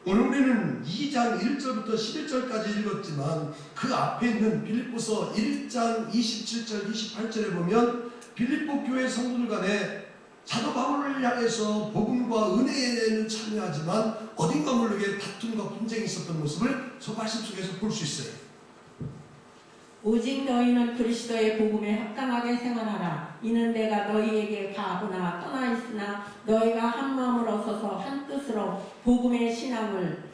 S1: 오늘 우리는 2장 1절부터 11절까지 읽었지만 그 앞에 있는 빌립보서 1장 27절 28절에 보면 빌립보 교회 성도들 간에 사도 바울을 향해서 복음과 은혜에는 참여하지만 어딘가 모르게 다툼과 분쟁이 있었던 모습을 저 말씀 속에서 볼 수 있어요.
S4: 오직 너희는 그리스도의 복음에 합당하게 생활하라. 이는 내가 너희에게 가거나 떠나 있으나 너희가 한 마음으로 서서 한 뜻으로 복음의 신앙을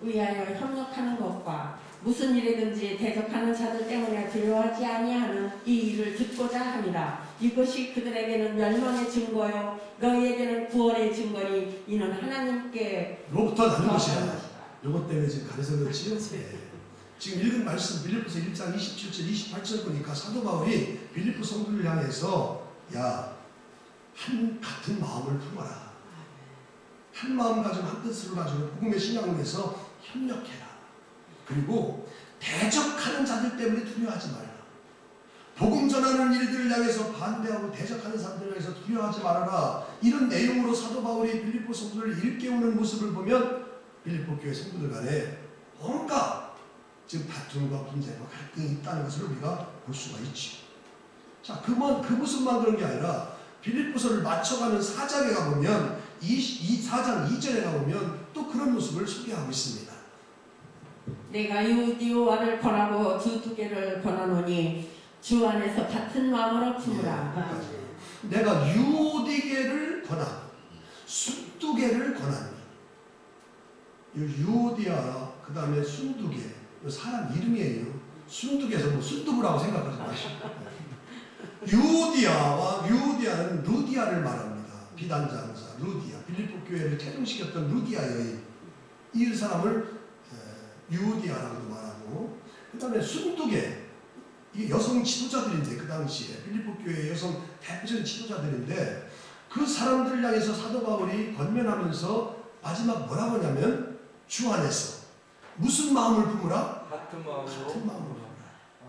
S4: 위하여 협력하는 것과 무슨 일이든지 대적하는 자들 때문에 두려워하지 아니하는 이 일을 듣고자 함이라. 이것이 그들에게는 멸망의 증거요 너희에게는 구원의 증거니 이는 하나님께
S1: 로부터 나는 것이야. 이것 때문에 지금 가려서 그렇지요? 네. 지금 읽은 말씀 빌립보서 1장 27절 28절 보니까 사도 바울이 빌립보 성도를 향해서 야, 같은 마음을 품어라. 한 마음 가지고 한 뜻을 가지고 복음의 신앙을 위해서 협력해라. 그리고 대적하는 자들 때문에 두려워하지 말라. 복음 전하는 일들을 향해서 반대하고 대적하는 사람들을 향해서 두려워하지 말아라. 이런 내용으로 사도 바울이 빌립보 성도를 일깨우는 모습을 보면 빌립보 교회 성도들 간에 뭔가 지금 다툼과 분쟁과 갈등이 있다는 것을 우리가 볼 수가 있죠. 자, 그 모습만 그런 게 아니라 빌립보서를 맞춰가는 4장에 가보면 이 4장 2절에 가보면 또 그런 모습을 소개하고 있습니다.
S4: 내가 유디오와를 권하고 두 개를 권하노니 주 안에서 같은 마음으로 품으라.
S1: 내가 유오디게를 권하고 순두개를 권하니 유오디아 그 다음에 순두개 사람 이름이에요. 순두개에서 뭐 순두부라고 생각하지 마시고 유오디아는 루디아를 말합니다. 비단장사 루디아, 빌립보 교회를 태동시켰던 루디아 여인, 이 사람을 유오디아라고 말하고, 그 다음에 순두개, 이게 여성 지도자들인데, 그 당시에 빌립보 교회의 여성 대표적인 지도자들인데 그 사람들을 향해서 사도 바울이 권면하면서 마지막 뭐라고 하냐면 주 안에서 무슨 마음을 품으라?
S2: 같은 마음으로
S1: 품으라.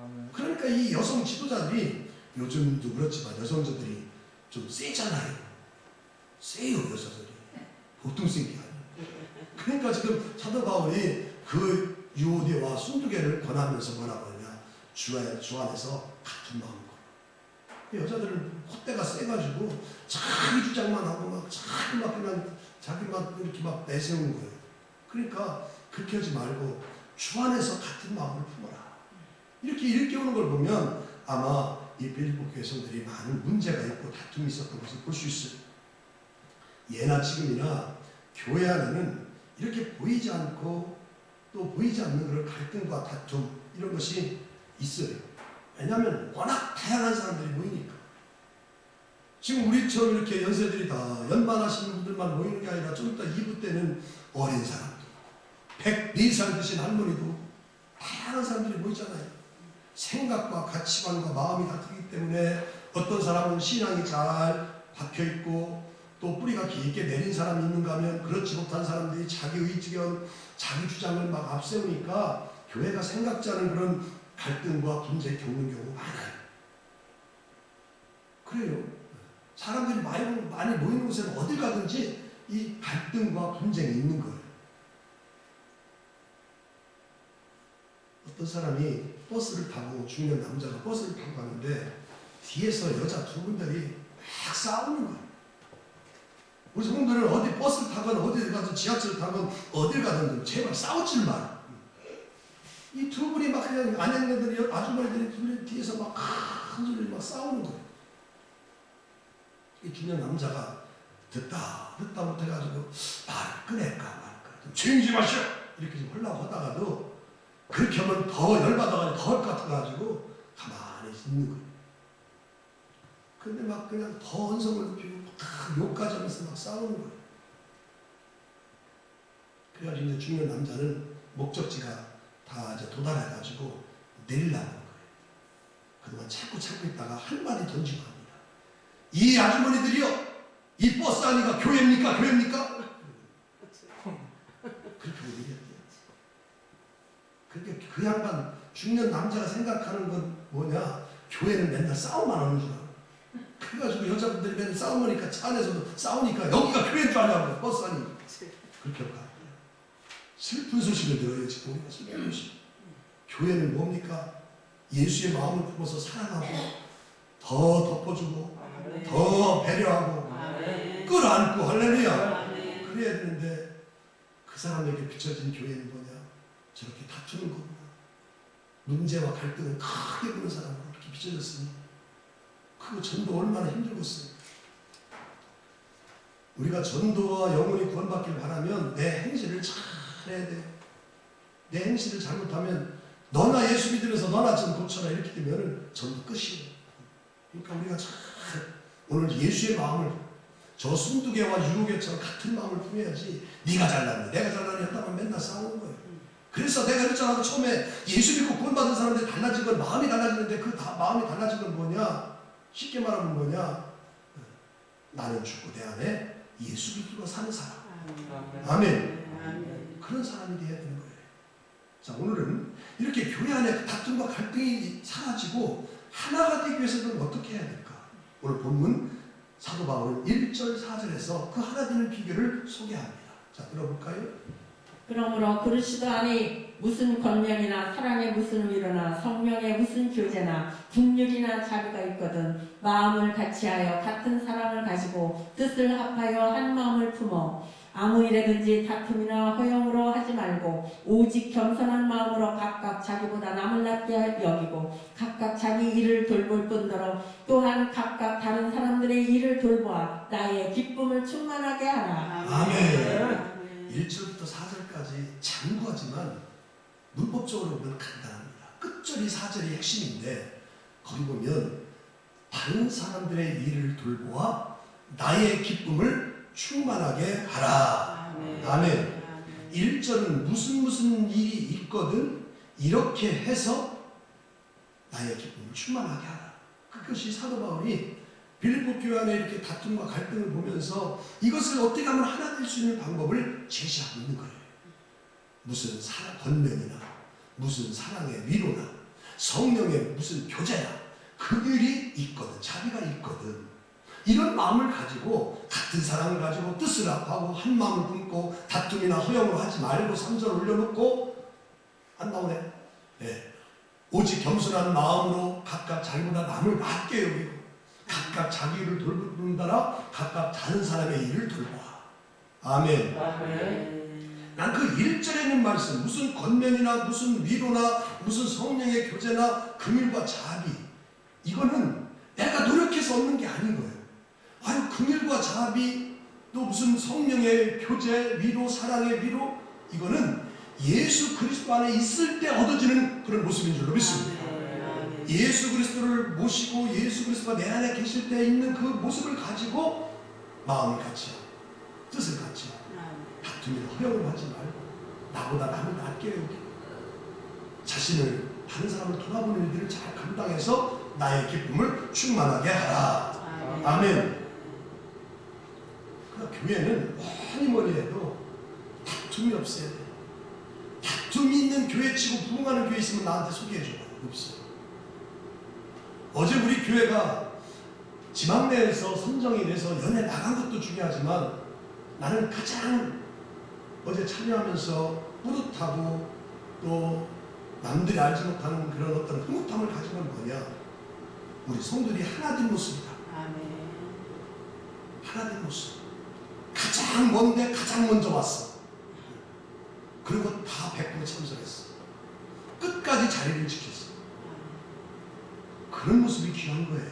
S2: 아멘.
S1: 그러니까 이 여성 지도자들이 요즘도 그렇지만 여성들이 좀 세잖아요. 세요, 여자들이. 보통 센 게 아니에요. 그러니까 지금 사도 바울이 그 유오디와 순두개를 권하면서 뭐라고 하냐? 주 안에서 같은 마음으로. 여자들은 콧대가 세가지고 자기 주장만 하고 막 자기 막 이렇게 막 내세우는 거예요. 그러니까 그렇게 하지 말고 주 안에서 같은 마음을 품어라. 이렇게 일깨우는 걸 보면 아마 이 빌립보 교회 성들이 많은 문제가 있고 다툼이 있었던 것을 볼 수 있어요. 예나 지금이나 교회 안에는 이렇게 보이지 않고 또 보이지 않는 그런 갈등과 다툼 이런 것이 있어요. 왜냐하면 워낙 다양한 사람들이 모이니까. 지금 우리처럼 이렇게 연세들이 다 연만하신 분들만 모이는 게 아니라 좀 이따 2부 때는 어린 사람들, 104살 드신 할머니도 다양한 사람들이 모이잖아요. 생각과 가치관과 마음이 다 틀리기 때문에 어떤 사람은 신앙이 잘 박혀있고 또 뿌리가 깊게 내린 사람이 있는가 하면 그렇지 못한 사람들이 자기 의지견, 자기 주장을 막 앞세우니까 교회가 생각지 않은 그런 갈등과 분쟁 겪는 경우가 많아요. 그래요. 사람들이 많이 모이는 곳에는 어딜 가든지 이 갈등과 분쟁이 있는 거예요. 어떤 사람이 버스를 타고 중년 남자가 버스를 타고 가는데 뒤에서 여자 두 분들이 막 싸우는 거예요. 우리 성도들은 어디 버스를 타건 어디 가든 지하철을 타건 어딜 가든 제발 싸우지 마. 이 두 분이 막 그냥 아내들이 아주머니들이 둘이 뒤에서 막 큰 소리를 막 싸우는 거예요. 이 중년 남자가 듣다 못해가지고 말을 꺼낼까 말까 좀 조용히 좀 하시오 이렇게 좀 하려고 하다가도 그렇게 하면 더 열받아가지고 더 할 것 같아가지고 가만히 있는 거예요. 근데 막 그냥 더 언성을 높이고 막 욕까지 하면서 막 싸우는 거예요. 그래가지고 이제 중년 남자는 목적지가 다 이제 도달해가지고 내리려고 하는 거예요. 그동안 참고 있다가 한마디 던지고 합니다. 이 아주머니들이요, 이 버스 안이가 교회입니까? 그렇게 얘기했대요. 그러니까 그 양반 중년 남자가 생각하는 건 뭐냐? 교회는 맨날 싸움만 하는 줄 알아. 그래가지고 여자분들이 맨날 싸우니까 차 안에서도 싸우니까 여기가 교회인 줄 아냐고 버스 안이. 그렇게 하고 슬픈 소식을 들어요. 지금 우리가 슬픈 소식. 교회는 뭡니까? 예수의 마음을 품어서 사랑하고 더 덮어주고 더 배려하고 끌어안고 할렐루야. 그래야 되는데 그 사람에게 비춰진 교회는 뭐냐? 저렇게 다투는 거구나. 문제와 갈등을 크게 보는 사람으로 이렇게 비춰졌으니 그거 전도 얼마나 힘들겠어요. 우리가 전도와 영혼이 구원받길 바라면 내 행실을 잘 해야 돼. 내 행실을 잘못하면 너나 예수 믿으면서 너나 좀 고쳐라 이렇게 되면 전도 끝이에요. 그러니까 우리가 잘 오늘 예수의 마음을 저 순두개와 유로개처럼 같은 마음을 품어야지 네가 잘나니 내가 잘나니 하다만 맨날 싸우는 거예요. 그래서 내가 그랬잖아. 처음에 예수 믿고 구원받은 사람들이 달라진 건 마음이 달라지는데 그 마음이 달라진 건 뭐냐? 쉽게 말하면 뭐냐? 나는 죽고 내 안에 예수 믿고 사는 사람. 아멘. 그런 사람이 되어야 되는 거예요. 자, 오늘은 이렇게 교회 안에 다툼과 갈등이 사라지고 하나가 되기 위해서는 어떻게 해야 될까? 오늘 본문 사도 바울은 1절 4절에서 그 하나 되는 비결을 소개합니다. 자, 들어볼까요?
S4: 그러므로 그러시도 아니 무슨 권면이나 사랑의 무슨 위로나 성령의 무슨 교제나 국률이나 자비가 있거든 마음을 같이하여 같은 사랑을 가지고 뜻을 합하여 한 마음을 품어 아무 일에든지 다툼이나 허용으로 하지 말고 오직 겸손한 마음으로 각각 자기보다 남을 낫게 여기고 각각 자기 일을 돌볼 뿐더러 또한 각각 다른 사람들의 일을 돌보아 나의 기쁨을 충만하게 하라.
S1: 아멘. 1절부터 4절까지 장구하지만 문법적으로 보면 간단합니다. 끝절이 4절이 핵심인데 거기 보면 다른 사람들의 일을 돌보아 나의 기쁨을 충만하게 하라. 아멘. 1절은 무슨 일이 있거든 이렇게 해서 나의 기쁨을 충만하게 하라. 그것이 사도 바울이 빌립보 교회 안에 이렇게 다툼과 갈등을 보면서 이것을 어떻게 하면 하나 될 수 있는 방법을 제시하고 있는 거예요. 무슨 권면이나 무슨 사랑의 위로나 성령의 무슨 교제나 긍휼이 있거든 자비가 있거든 이런 마음을 가지고 같은 사랑을 가지고 뜻을 합하고 한 마음을 품고 다툼이나 허용을 하지 말고 3절 올려놓고 안 나오네. 네. 오직 겸손한 마음으로 각각 자기보다 남을 낮게 여기고 각각 자기 일을 돌본다라 각각 다른 사람의 일을 돌보아. 아멘. 난 그 1절에 있는 말씀 무슨 권면이나 무슨 위로나 무슨 성령의 교제나 긍휼과 자비 이거는 내가 노력해서 얻는 게 아닌 거예요. 아유 긍휼과 자비 또 무슨 성령의 교제 위로 사랑의 위로 이거는 예수 그리스도 안에 있을 때 얻어지는 그런 모습인 줄로 믿습니다. 예수 그리스도를 모시고 예수 그리스도가 내 안에 계실 때 있는 그 모습을 가지고 마음을 같이요, 뜻을 같이요, 다툼이나 허영을 하지 말고 나보다 남을 낮게 여기고 자신을 다른 사람을 돌아보는 일들을 잘 감당해서 나의 기쁨을 충만하게 하라. 아멘. 그러니까 교회는 뭐니 해도 다툼이 없어야 돼. 다툼이 있는 교회치고 부흥하는 교회 있으면 나한테 소개해줘봐. 없어. 어제 우리 교회가 지망대에서 선정이 돼서 연애 나간 것도 중요하지만 나는 가장 어제 참여하면서 뿌듯하고 또 남들이 알지 못하는 그런 어떤 흐뭇함을 가진 건 뭐냐? 우리 성도들이 하나 된 모습이다. 하나 된 모습. 가장 먼데 가장 먼저 왔어. 그리고 다 100% 참석했어. 끝까지 자리를 지켰어. 그런 모습이 귀한 거예요.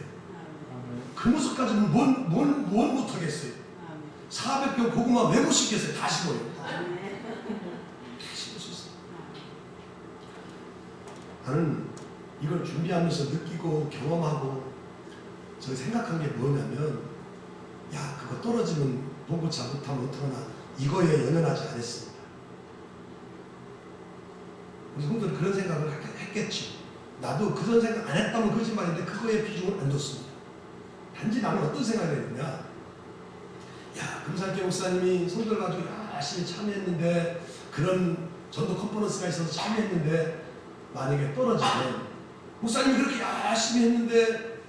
S1: 그 모습까지는 뭘 못하겠어요. 400개 고구마 왜 못 씹겠어요? 다 씹어요. 다 씹을 수 있어요. 나는 이걸 준비하면서 느끼고 경험하고 저 생각한 게 뭐냐면, 야, 그거 떨어지면 봉고차 못하면 어떡하나, 이거에 연연하지 않았습니다. 우리 성도는 그런 생각을 했겠지. 나도 그런 생각 안 했다면 거짓말인데 그거에 비중을 안 뒀습니다. 단지 나는 어떤 생각을 했느냐, 야, 금산교 목사님이 성도를 가지고 열심히 참여했는데, 그런 전도 컨퍼런스가 있어서 참여했는데 만약에 떨어지면, 목사님이 그렇게 열심히 했는데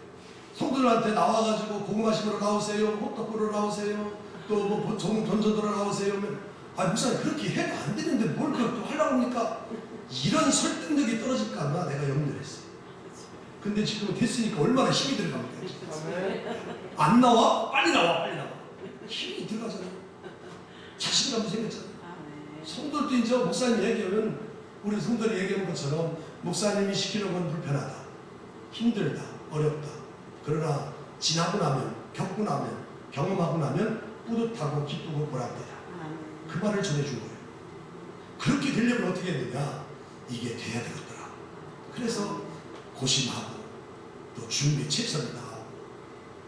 S1: 성도들한테 나와가지고 고구마 심으러 나오세요, 호떡 보러 나오세요, 또 뭐 던져들어 나오세요 하면, 아, 목사님 그렇게 해도 안 되는데 뭘 그렇게 하려고 합니까? 이런 설득력이 떨어질까 봐 내가 염려를 했어요. 근데 지금 됐으니까 얼마나 힘이 들어갑니까? 안 나와? 빨리 나와, 빨리 나와. 힘이 들어가잖아요. 자신감도 생겼잖아요. 성도들도 이제 목사님 얘기하면, 우리 성도들이 얘기하는 것처럼 목사님이 시키는 건 불편하다, 힘들다, 어렵다. 그러나 지나고 나면, 겪고 나면, 경험하고 나면 뿌듯하고 기쁘고 보람되다. 그 말을 전해준 거예요. 그렇게 되려면 어떻게 해야 되냐? 이게 돼야 되겠더라. 그래서 고심하고 또 준비 최선을 다하고,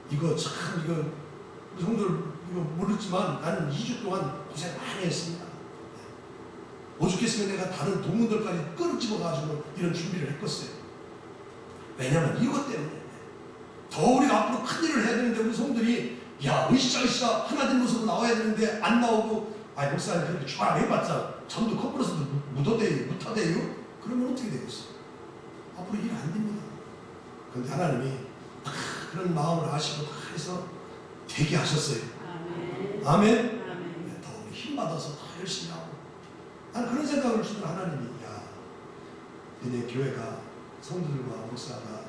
S1: 이거 참, 이거 우리 성도들 이거 모르지만 나는 2주 동안 고생 많이 했습니다. 오죽했으면 내가 다른 동문들까지 끌어집어가지고 이런 준비를 했겠어요. 왜냐면 이것 때문에 더 우리가 앞으로 큰 일을 해야 되는데, 우리 성도들이 야, 으쌰으쌰 하나 된 모습으로 나와야 되는데 안 나오고, 아이, 목사님 그렇게 쫙 해봤자 전도 커플에서도 못하대요? 그러면 어떻게 되겠어? 앞으로 일 안 됩니다. 그런데 하나님이 그런 마음을 아시고 다 해서 되게 하셨어요. 아멘. 네, 더 힘받아서 더 열심히 하고. 나는 그런 생각을 주는 하나님이, 야, 너네 교회가 성도들과 목사가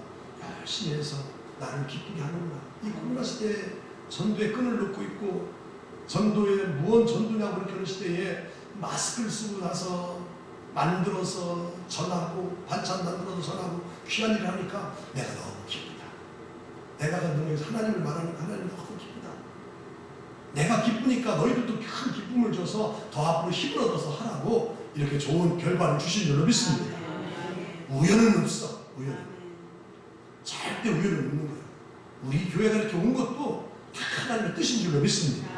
S1: 열심히 해서 나를 기쁘게 하는구나. 이 코로나 시대에 전도의 끈을 놓고 있고, 전도에 무언 전도냐고 그렇게 하는 시대에 마스크를 쓰고 나서 만들어서 전하고, 반찬 만들어서 전하고 귀한 일을 하니까 내가 너무 기쁘다. 내가 너희에서 하나님을 말하는 하나님이 너무 기쁘다. 내가 기쁘니까 너희들도 큰 기쁨을 줘서 더 앞으로 힘을 얻어서 하라고 이렇게 좋은 결과를 주신 줄로 믿습니다. 우연은 없어. 우연은. 절대 우연은 없는 거예요. 우리 교회가 이렇게 온 것도 다 하나님의 뜻인 줄로 믿습니다.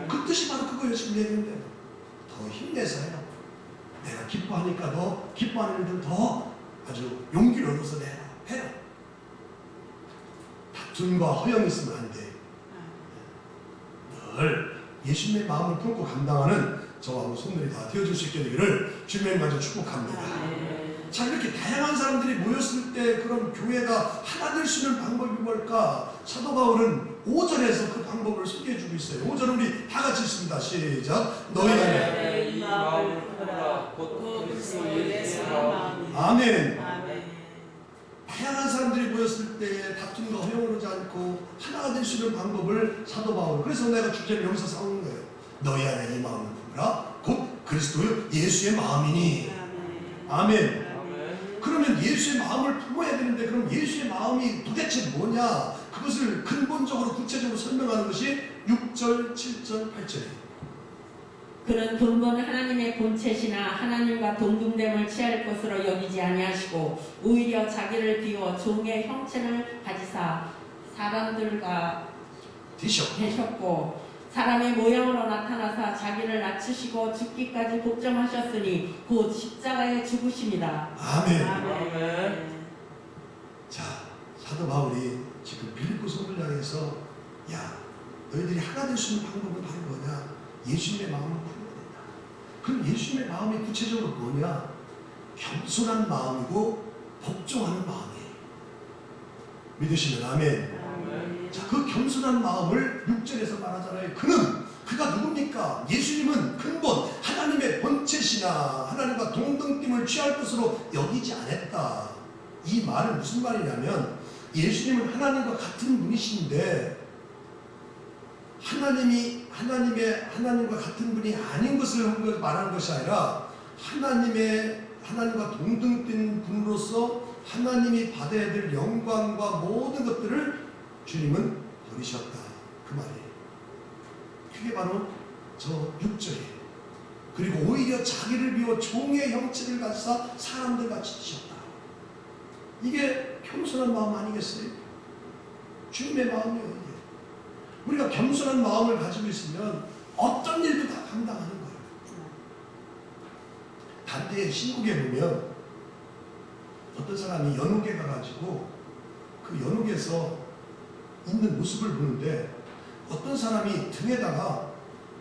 S1: 그 뜻이 바로 그거예요. 지금 얘기했는데 더 힘내서 해라. 내가 기뻐하니까 너 기뻐하는 일들 더 아주 용기를 얻어서 해라. 다툼과 허영이 있으면 안 돼. 늘 예수님의 마음을 품고 감당하는 저와 성도들이 다 되어줄 수 있게 되기를 주님의 마저 축복합니다. 자, 이렇게 다양한 사람들이 모였을 때 그럼 교회가 하나 될 수 있는 방법이 뭘까? 사도 바울은 5절에서 그 방법을 소개해주고 있어요. 5절 우리 다 같이 읽습니다. 시작. 너희 안에
S2: 이 마음을 품으라. 곧 그리스도 예수의 마음.
S1: 아멘. 다양한 사람들이 모였을 때 다툼과 허용을 하지 않고 하나가 될 수 있는 방법을 사도 바울, 그래서 내가 주제를 여기서 삼은 거예요. 너희 안에 이 마음을 품으라. 곧 그리스도 예수의 마음이니. 아멘. 그러면 예수의 마음을 품어야 되는데, 그럼 예수의 마음이 도대체 뭐냐? 그것을 근본적으로 구체적으로 설명하는 것이 6절, 7절, 8절이에요.
S4: 그는 근본 하나님의 본체시나 하나님과 동등됨을 취할 것으로 여기지 아니하시고 오히려 자기를 비워 종의 형체를 가지사 사람들과 되셨고 사람의 모양으로 나타나사 자기를 낮추시고 죽기까지 복종하셨으니 곧 십자가에 죽으십니다.
S1: 아멘.
S2: 아멘.
S1: 자, 사도 바울이 지금 빌립보 성도를 향해서 야, 너희들이 하나 될 수 있는 방법은 바로 뭐냐? 예수님의 마음을 품어야 된다. 그럼 예수님의 마음이 구체적으로 뭐냐? 겸손한 마음이고 복종하는 마음이에요. 믿으시면 아멘. 자, 그 겸손한 마음을 6절에서 말하잖아요. 그가 누굽니까? 예수님은 근본 하나님의 본체시나 하나님과 동등됨을 취할 것으로 여기지 않았다. 이 말은 무슨 말이냐면 예수님은 하나님과 같은 분이신데 하나님과 같은 분이 아닌 것을 말하는 것이 아니라 하나님과 동등된 분으로서 하나님이 받아야 될 영광과 모든 것들을 주님은 버리셨다. 그 말이에요. 그게 바로 저 6절이에요. 그리고 오히려 자기를 비워 종의 형체를 가지사 사람들 같이 지셨다. 이게 겸손한 마음 아니겠어요? 주님의 마음이에요. 이게. 우리가 겸손한 마음을 가지고 있으면 어떤 일도 다 감당하는 거예요. 단대의 신국에 보면 어떤 사람이 연옥에 가가지고 그 연옥에서 있는 모습을 보는데 어떤 사람이 등에다가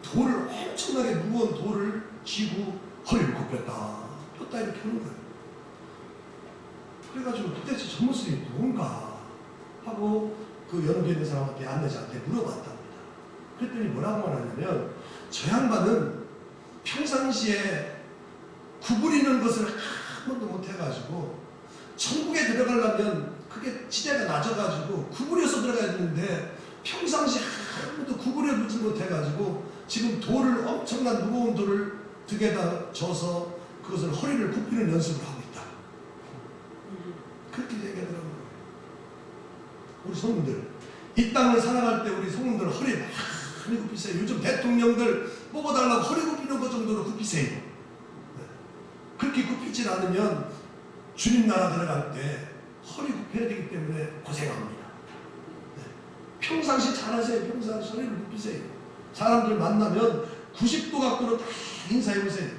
S1: 돌을 엄청나게 무거운 돌을 쥐고 허리를 굽혔다 폈다 이렇게 하는 거예요. 그래가지고 도대체 저 모습이 뭔가 하고 그 연옥에 있는 사람한테 안내자한테 물어봤답니다. 그랬더니 뭐라고 말하냐면 저 양반은 평상시에 구부리는 것을 한 번도 못해가지고 천국에 들어가려면 그게 지대가 낮아가지고 구부려서 들어가야 되는데 평상시 한 번도 구부려보지 못해가지고 지금 돌을 엄청난 무거운 돌을 등에다 져서 그것을 허리를 굽히는 연습을 하고 있다. 그렇게 얘기하더라고요. 우리 성도들 이 땅을 살아갈 때 우리 성도들 허리 많이 굽히세요. 요즘 대통령들 뽑아달라고 허리 굽히는 것 정도로 굽히세요. 네. 그렇게 굽히질 않으면 주님 나라 들어갈 때 허리 굽혀야 되기 때문에 고생합니다. 네. 평상시 잘하세요. 평상시 허리를 굽히세요. 사람들 만나면 90도 각도로 다 인사해보세요.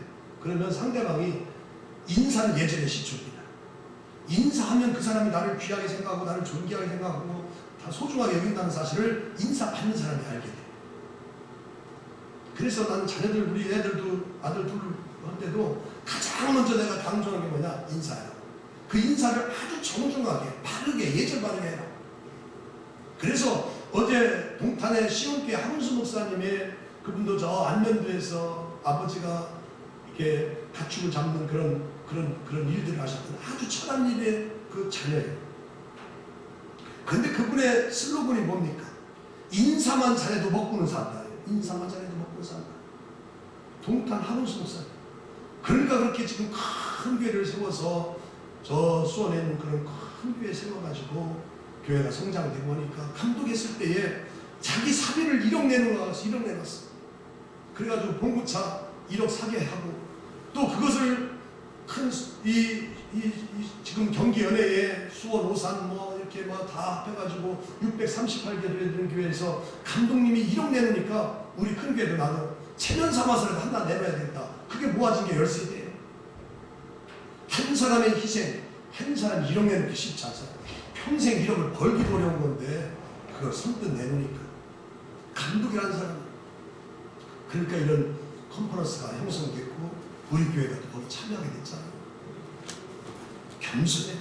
S1: 그러면 상대방이 인사는 예전에 시초입니다. 인사하면 그 사람이 나를 귀하게 생각하고 나를 존귀하게 생각하고 다 소중하게 여긴다는 사실을 인사받는 사람이 알게 돼요. 그래서 나는 자녀들 우리 애들도 아들 둘 할 때도 가장 먼저 내가 강조하는 게 뭐냐? 인사예요. 그 인사를 아주 정중하게 바르게 예절 바르게 해라. 그래서 어제 동탄의 시온교회 하문수 목사님의 그분도 저 안면도에서 아버지가 이렇게 가축을 잡는 그런 일들을 하셨던 아주 천한 일의 그 자녀예요. 근데 그분의 슬로건이 뭡니까? 인사만 잘해도 먹고는 산다. 인사만 잘해도 먹고는 산다. 동탄 하문수 목사님. 그러니까 그렇게 지금 큰 교회를 세워서 저 수원에 있는 그런 큰 교회 세워가지고 교회가 성장되고 하니까 감독했을 때에 자기 사비를 1억 내놓아서 1억 내놨어. 그래가지고 봉구차 1억 사게 하고 또 그것을 큰 지금 경기 연회에 수원 오산 뭐 이렇게 뭐 다 합해가지고 638개 되는 교회에서 감독님이 1억 내놓으니까 우리 큰 교회도 나도 체면 삼아서라도 하나 내놔야 되겠다. 그게 모아진 게 13개예요. 한 사람의 희생, 한 사람 1억 내놓기 쉽지 않잖아요. 평생 1억을 벌기도 어려운 건데 그걸 선뜻 내놓으니까 감독이라는 사람. 그러니까 이런 컨퍼런스가 형성됐고 우리 교회가 또 거기 참여하게 됐잖아요. 겸손해.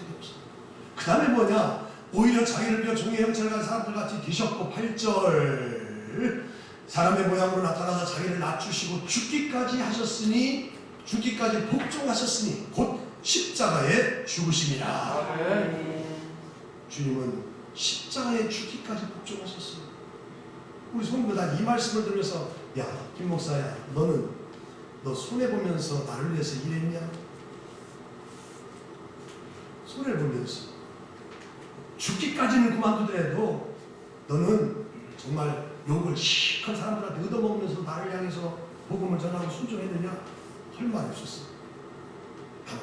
S1: 그 다음에 뭐냐? 오히려 자기를 비워 종의 형체를 가진 사람들 같이 되셨고 8절 사람의 모양으로 나타나서 자기를 낮추시고 죽기까지 하셨으니 죽기까지 복종하셨으니 곧 십자가에 죽으심이라. 주님은 십자가에 죽기까지 복종하셨어요. 우리 성도들 다 이 말씀을 들으면서 야 김 목사야 너 손해보면서 나를 위해서 일했냐? 손해보면서 죽기까지는 그만두더라도 너는 정말 욕을 시큰 사람들한테 얻어먹으면서 나를 향해서 복음을 전하고 순종했느냐? 할 말이 없었어.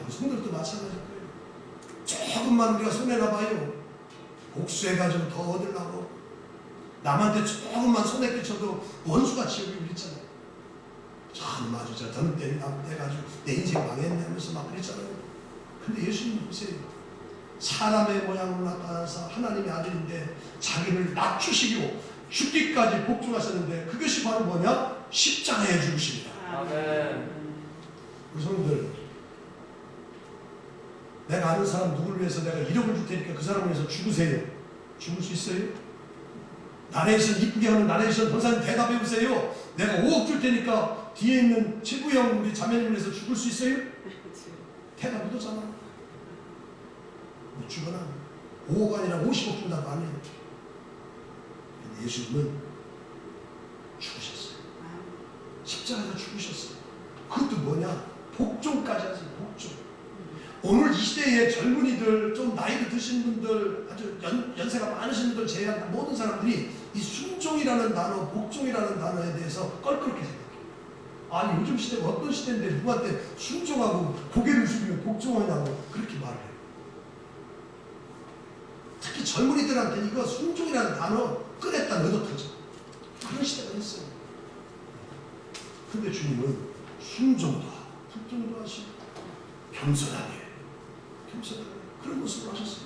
S1: 우리 성들도 마찬가지일 거예요. 조금만 우리가 손해나봐요. 복수해가지고 더 얻으려고. 남한테 조금만 손해 끼쳐도 원수가 지옥에 울리잖아요. 참 아주 저 더는 때문에 해가지고 내 인생 망했네 하면서 막 그랬잖아요. 근데 예수님 보세요. 사람의 모양으로 나타나서 하나님의 아들인데 자기를 낮추시고 죽기까지 복종하셨는데 그것이 바로 뭐냐? 십자가에 죽으십니다.
S2: 아멘.
S1: 우리 성도들, 내가 아는 사람 누구를 위해서 내가 1억을 줄 테니까 그 사람을 위해서 죽으세요. 죽을 수 있어요? 나레이션 이쁘게 하는 나레이션 권사님 대답해 보세요. 내가 5억 줄 테니까 뒤에 있는 최부영 우리 자매님을 위해서 죽을 수 있어요? 대답 못 하잖아. 못 죽어나. 5억 아니라 50억 준다고 안 해요. 근데 예수님은 죽으셨어요. 십자가에서 죽으셨어요. 그것도 뭐냐? 복종까지 하세요. 복종. 오늘 이 시대의 젊은이들, 좀 나이도 드신 분들, 아주 연세가 많으신 분들 제외한 모든 사람들이 이 순종이라는 단어, 복종이라는 단어에 대해서 껄끄럽게 생각해요. 아니 요즘 시대가 어떤 시대인데 누구한테 순종하고 고개를 숙이며 복종하냐고 그렇게 말을 해요. 특히 젊은이들한테 이거 순종이라는 단어 꺼냈다 넣어터져. 그런 시대가 있어요. 근데 주님은 순종도 하고 복종도 하시고 겸손하게 그런 모습을 하셨어요.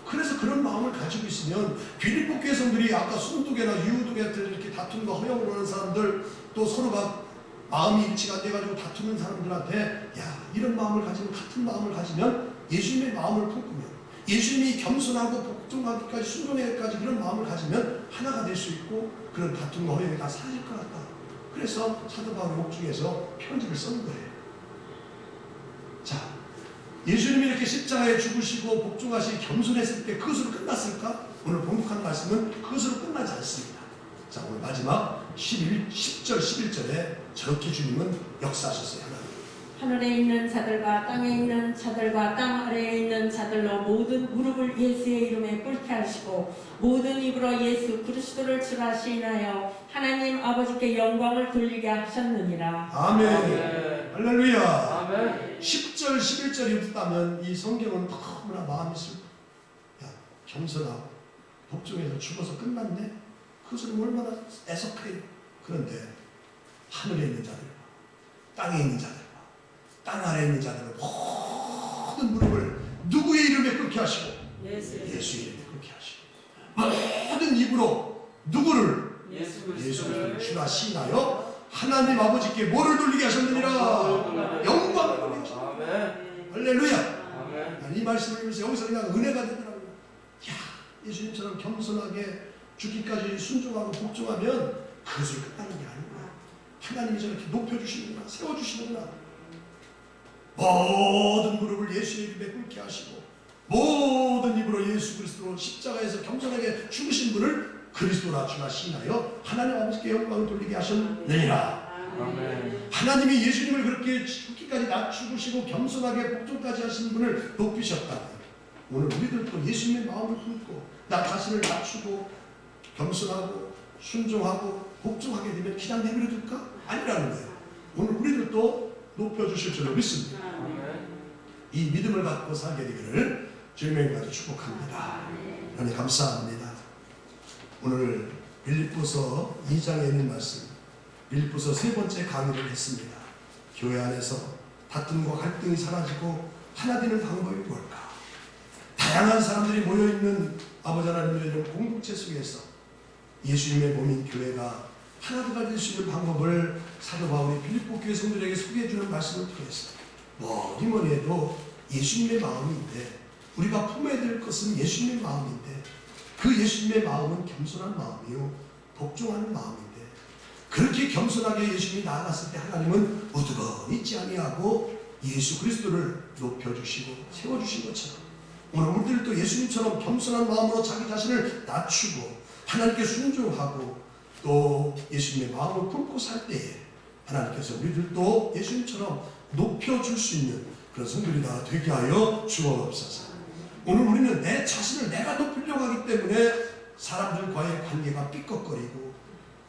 S1: 그래서 그런 마음을 가지고 있으면 빌립보 교회 성들이 아까 순두개나 유두개들 이렇게 다투는 거 허용을 하는 사람들, 또 서로가 마음이 일치가 안 돼가지고 다투는 사람들한테 야, 이런 마음을 가지면, 같은 마음을 가지면 예수님의 마음을 품으면, 예수님이 겸손하고 복종하기까지 순종하기까지 그런 마음을 가지면 하나가 될 수 있고 그런 다툼과 허용이 다 사라질 것 같다. 그래서 사도 바울이 옥중에서 편지를 쓴 거예요. 자, 예수님이 이렇게 십자가에 죽으시고 복종하시 겸손했을 때 그것으로 끝났을까? 오늘 본독한 말씀은 그것으로 끝나지 않습니다. 자, 오늘 마지막 10절 11절에 저렇게 주님은 역사하셨어요.
S4: 하늘에 있는 자들과 땅에 있는 자들과 땅 아래에 있는 자들로 모든 무릎을 예수의 이름에 꿇게 하시고 모든 입으로 예수 그리스도를 주라시나요 하나님 아버지께 영광을 돌리게 하셨느니라.
S1: 아멘.
S2: 아멘.
S1: 할렐루야.
S2: 아멘.
S1: 10절 11절이 없다면 이 성경은 너무나 마음이 슬퍼. 야, 겸손하고 복종해서 죽어서 끝났네? 그것은 얼마나 애석해요. 그런데 하늘에 있는 자들과 땅에 있는 자들과 땅 아래에 있는 자들은 모든 무릎을 누구의 이름에 꿇게 하시고 예수의 이름에 꿇게 하시고 모든 입으로 누구를
S2: 예수
S1: 예수를 주라 시나요 하나님 아버지께 뭐를 돌리게 하셨느니라? 영광을 돌리게 하셨느니라.
S2: 아멘.
S1: 할렐루야.
S2: 아멘.
S1: 이 말씀을 보면서 여기서 그냥 은혜가 되더라고요. 야, 예수님처럼 겸손하게 죽기까지 순종하고 복종하면 그것을 끝나는 게 아니구나. 하나님이 저렇게 높여주시는구나, 세워주시는구나. 모든 무릎을 예수의 이름에 꿇게 하시고 모든 입으로 예수 그리스도로 십자가에서 겸손하게 죽으신 분을 그리스도라 주라 시나요 하나님 아버지께 영광을 돌리게 하셨느니라.
S2: 아멘.
S1: 하나님이 예수님을 그렇게 죽기까지 낮추시고 겸손하게 복종까지 하신 분을 높이셨다. 오늘 우리들도 예수님의 마음을 품고 나 자신을 낮추고 겸손하고 순종하고 복종하게 되면 그냥 내버려 둘까? 아니라는 거예요. 오늘 우리들도 높여주실 줄로 믿습니다.
S2: 아멘.
S1: 이 믿음을 갖고 살게 되기를 주님의 이름으로 축복합니다. 하나님 감사합니다. 오늘 빌립보서 2장에 있는 말씀, 빌립보서 세 번째 강의를 했습니다. 교회 안에서 다툼과 갈등이 사라지고 하나 되는 방법이 뭘까? 다양한 사람들이 모여있는 아버지 하나님의 이런 공동체 속에서 예수님의 몸인 교회가 하나가 될 수 있는 방법을 사도 바울이 빌립보 교회 성도들에게 소개해주는 말씀을 통해서 뭐니 해도 예수님의 마음인데 우리가 품어야 될 것은 예수님의 마음인데 그 예수님의 마음은 겸손한 마음이요 복종하는 마음인데 그렇게 겸손하게 예수님이 나아갔을 때 하나님은 우두거니 있지 아니하고 예수 그리스도를 높여주시고 세워주신 것처럼 오늘 우리들도 예수님처럼 겸손한 마음으로 자기 자신을 낮추고 하나님께 순종하고 또 예수님의 마음을 품고 살 때에 하나님께서 우리들도 예수님처럼 높여줄 수 있는 그런 성도들이 다 되게 하여 주옵소서. 오늘 우리는 내 자신을 내가 높이려고 하기 때문에 사람들과의 관계가 삐걱거리고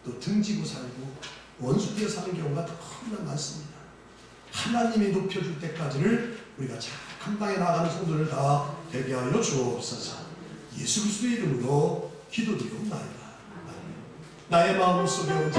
S1: 또 등지고 살고 원수되어 사는 경우가 너무나 많습니다. 하나님이 높여줄 때까지를 우리가 잘 감당해 나가는 성도를 다 되게 하여 주옵소서. 예수 그리스도의 이름으로 기도드리옵나이다. 나의 마음속에 온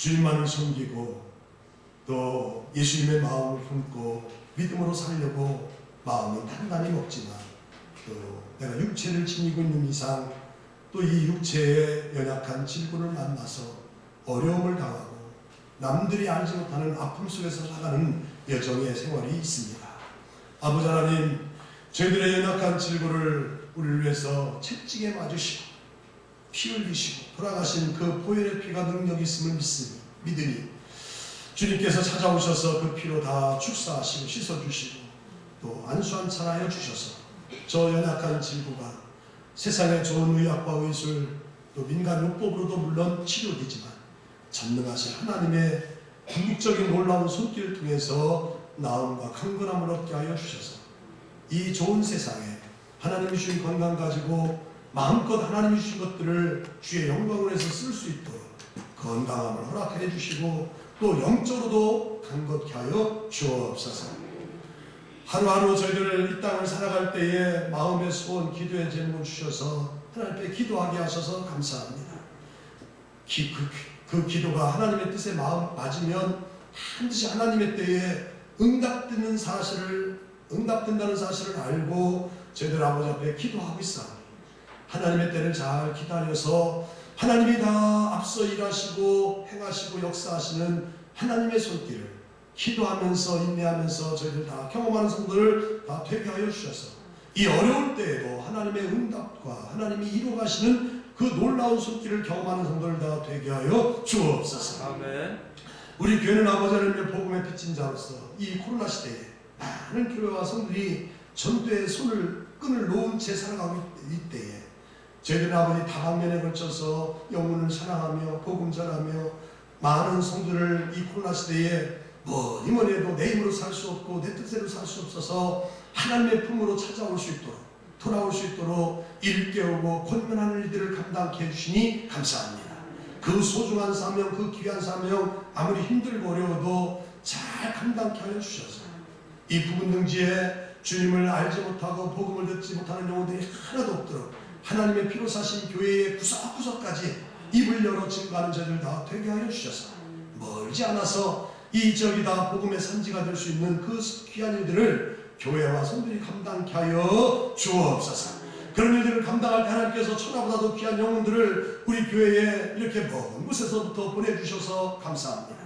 S1: 주님만을 섬기고 또 예수님의 마음을 품고 믿음으로 살려고 마음은 단단히 먹지만 또 내가 육체를 지니고 있는 이상 또 이 육체의 연약한 질군을 만나서 어려움을 당하고 남들이 알지 못하는 아픔 속에서 살아가는 여정의 생활이 있습니다. 아버지 하나님, 저희들의 연약한 질고를 우리를 위해서 채찍에 맞으시고 피 흘리시고 돌아가신 그 보혈의 피가 능력이 있음을 믿으니 주님께서 찾아오셔서 그 피로 다 축사하시고 씻어주시고 또 안수한찬하여 주셔서 저 연약한 질고가 세상의 좋은 의학과 의술 또 민간 요법으로도 물론 치료되지만 전능하신 하나님의 궁극적인 놀라운 손길을 통해서 나음과 강건함을 얻게 하여 주셔서 이 좋은 세상에 하나님이 주신 건강 가지고 마음껏 하나님이 주신 것들을 주의 영광을 위해서 쓸 수 있도록 건강함을 허락해 주시고 또 영적으로도 강건케 하여 주옵소서. 하루하루 저희들 이 땅을 살아갈 때에 마음의 소원, 기도의 제목을 주셔서 하나님께 기도하게 하셔서 감사합니다. 그 기도가 하나님의 뜻에 맞으면 반드시 하나님의 때에 응답된다는 사실을 알고 저희들 아버지 앞에 기도하고 있사오니 하나님의 때를 잘 기다려서 하나님이 다 앞서 일하시고 행하시고 역사하시는 하나님의 손길을 기도하면서 인내하면서 저희들 다 경험하는 성도를 다 되게 하여 주셔서 이 어려울 때에도 하나님의 응답과 하나님이 이루어가시는 그 놀라운 손길을 경험하는 성도를 다 되게 하여 주옵소서.
S2: 아멘.
S1: 우리 교회는 아버지 하나님의 복음의 빚진 자로서 이 코로나 시대에 많은 교회와 성들이 전도의 끈을 놓은 채 살아가고 있을 때에 저희들은 아버지 다방면에 걸쳐서 영혼을 사랑하며 복음 전하며 많은 성도를 이 코로나 시대에 뭐니 해도 내 힘으로 살 수 없고 내 뜻대로 살 수 없어서 하나님의 품으로 찾아올 수 있도록 돌아올 수 있도록 일깨우고 권면하는 일들을 감당케 해주시니 감사합니다. 그 소중한 사명, 그 귀한 사명 아무리 힘들고 어려워도 잘 감당케 하여 주셔서 이 부근 등지에 주님을 알지 못하고 복음을 듣지 못하는 영혼들이 하나도 없도록 하나님의 피로 사신 교회의 구석구석까지 입을 열어 증거하는 자들 다 되게 하여 주셔서 멀지 않아서 이 지역이 다 복음의 산지가 될 수 있는 그 귀한 일들을 교회와 성도들이 감당케 하여 주옵소서. 그런 일들을 감당할 때 하나님께서 천하보다도 귀한 영혼들을 우리 교회에 이렇게 먼 곳에서부터 보내주셔서 감사합니다.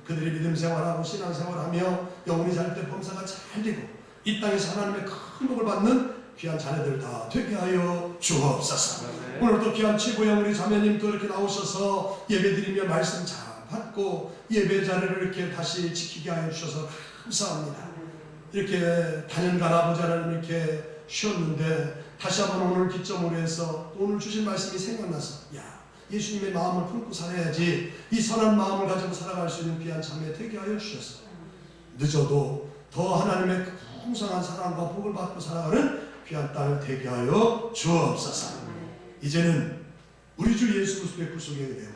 S1: 그들이 믿음 생활하고 신앙 생활하며 영혼이 잘 때 범사가 잘 되고 이 땅에서 하나님의 큰 복을 받는 귀한 자녀들 다 되게 하여 주옵소서. 오늘 또 귀한 치부형 우리 자매님 또 이렇게 나오셔서 예배드리며 말씀 잘 받고 예배 자리를 이렇게 다시 지키게 하여 주셔서 감사합니다. 이렇게 단연간 아버지 하나님 이렇게 쉬었는데 다시 한번 오늘 기점으로 해서 오늘 주신 말씀이 생각나서 예수님의 마음을 품고 살아야지 이 선한 마음을 가지고 살아갈 수 있는 귀한 자매 되게 하여 주셔서 늦어도 더 하나님의 풍성한 사랑과 복을 받고 살아가는 귀한 딸 되게 하여 주옵소서. 이제는 우리 주 예수 그리스도의 구속의 은혜와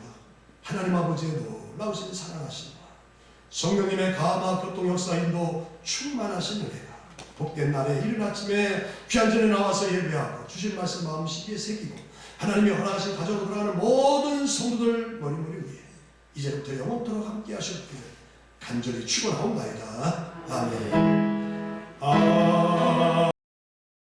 S1: 하나님 아버지의 놀라우신 사랑하심과 성령님의 감화 교통 역사인도 충만하신 은혜가 복된 날에 이른 아침에 귀한 전에 나와서 예배하고 주신 말씀 마음 시기에 새기고 하나님이 허락하신 가정으로 돌아가는 모든 성도들 머리머리 위에 이제부터 영원토록 함께 하셨기를 간절히 축원하옵나이다. 아멘.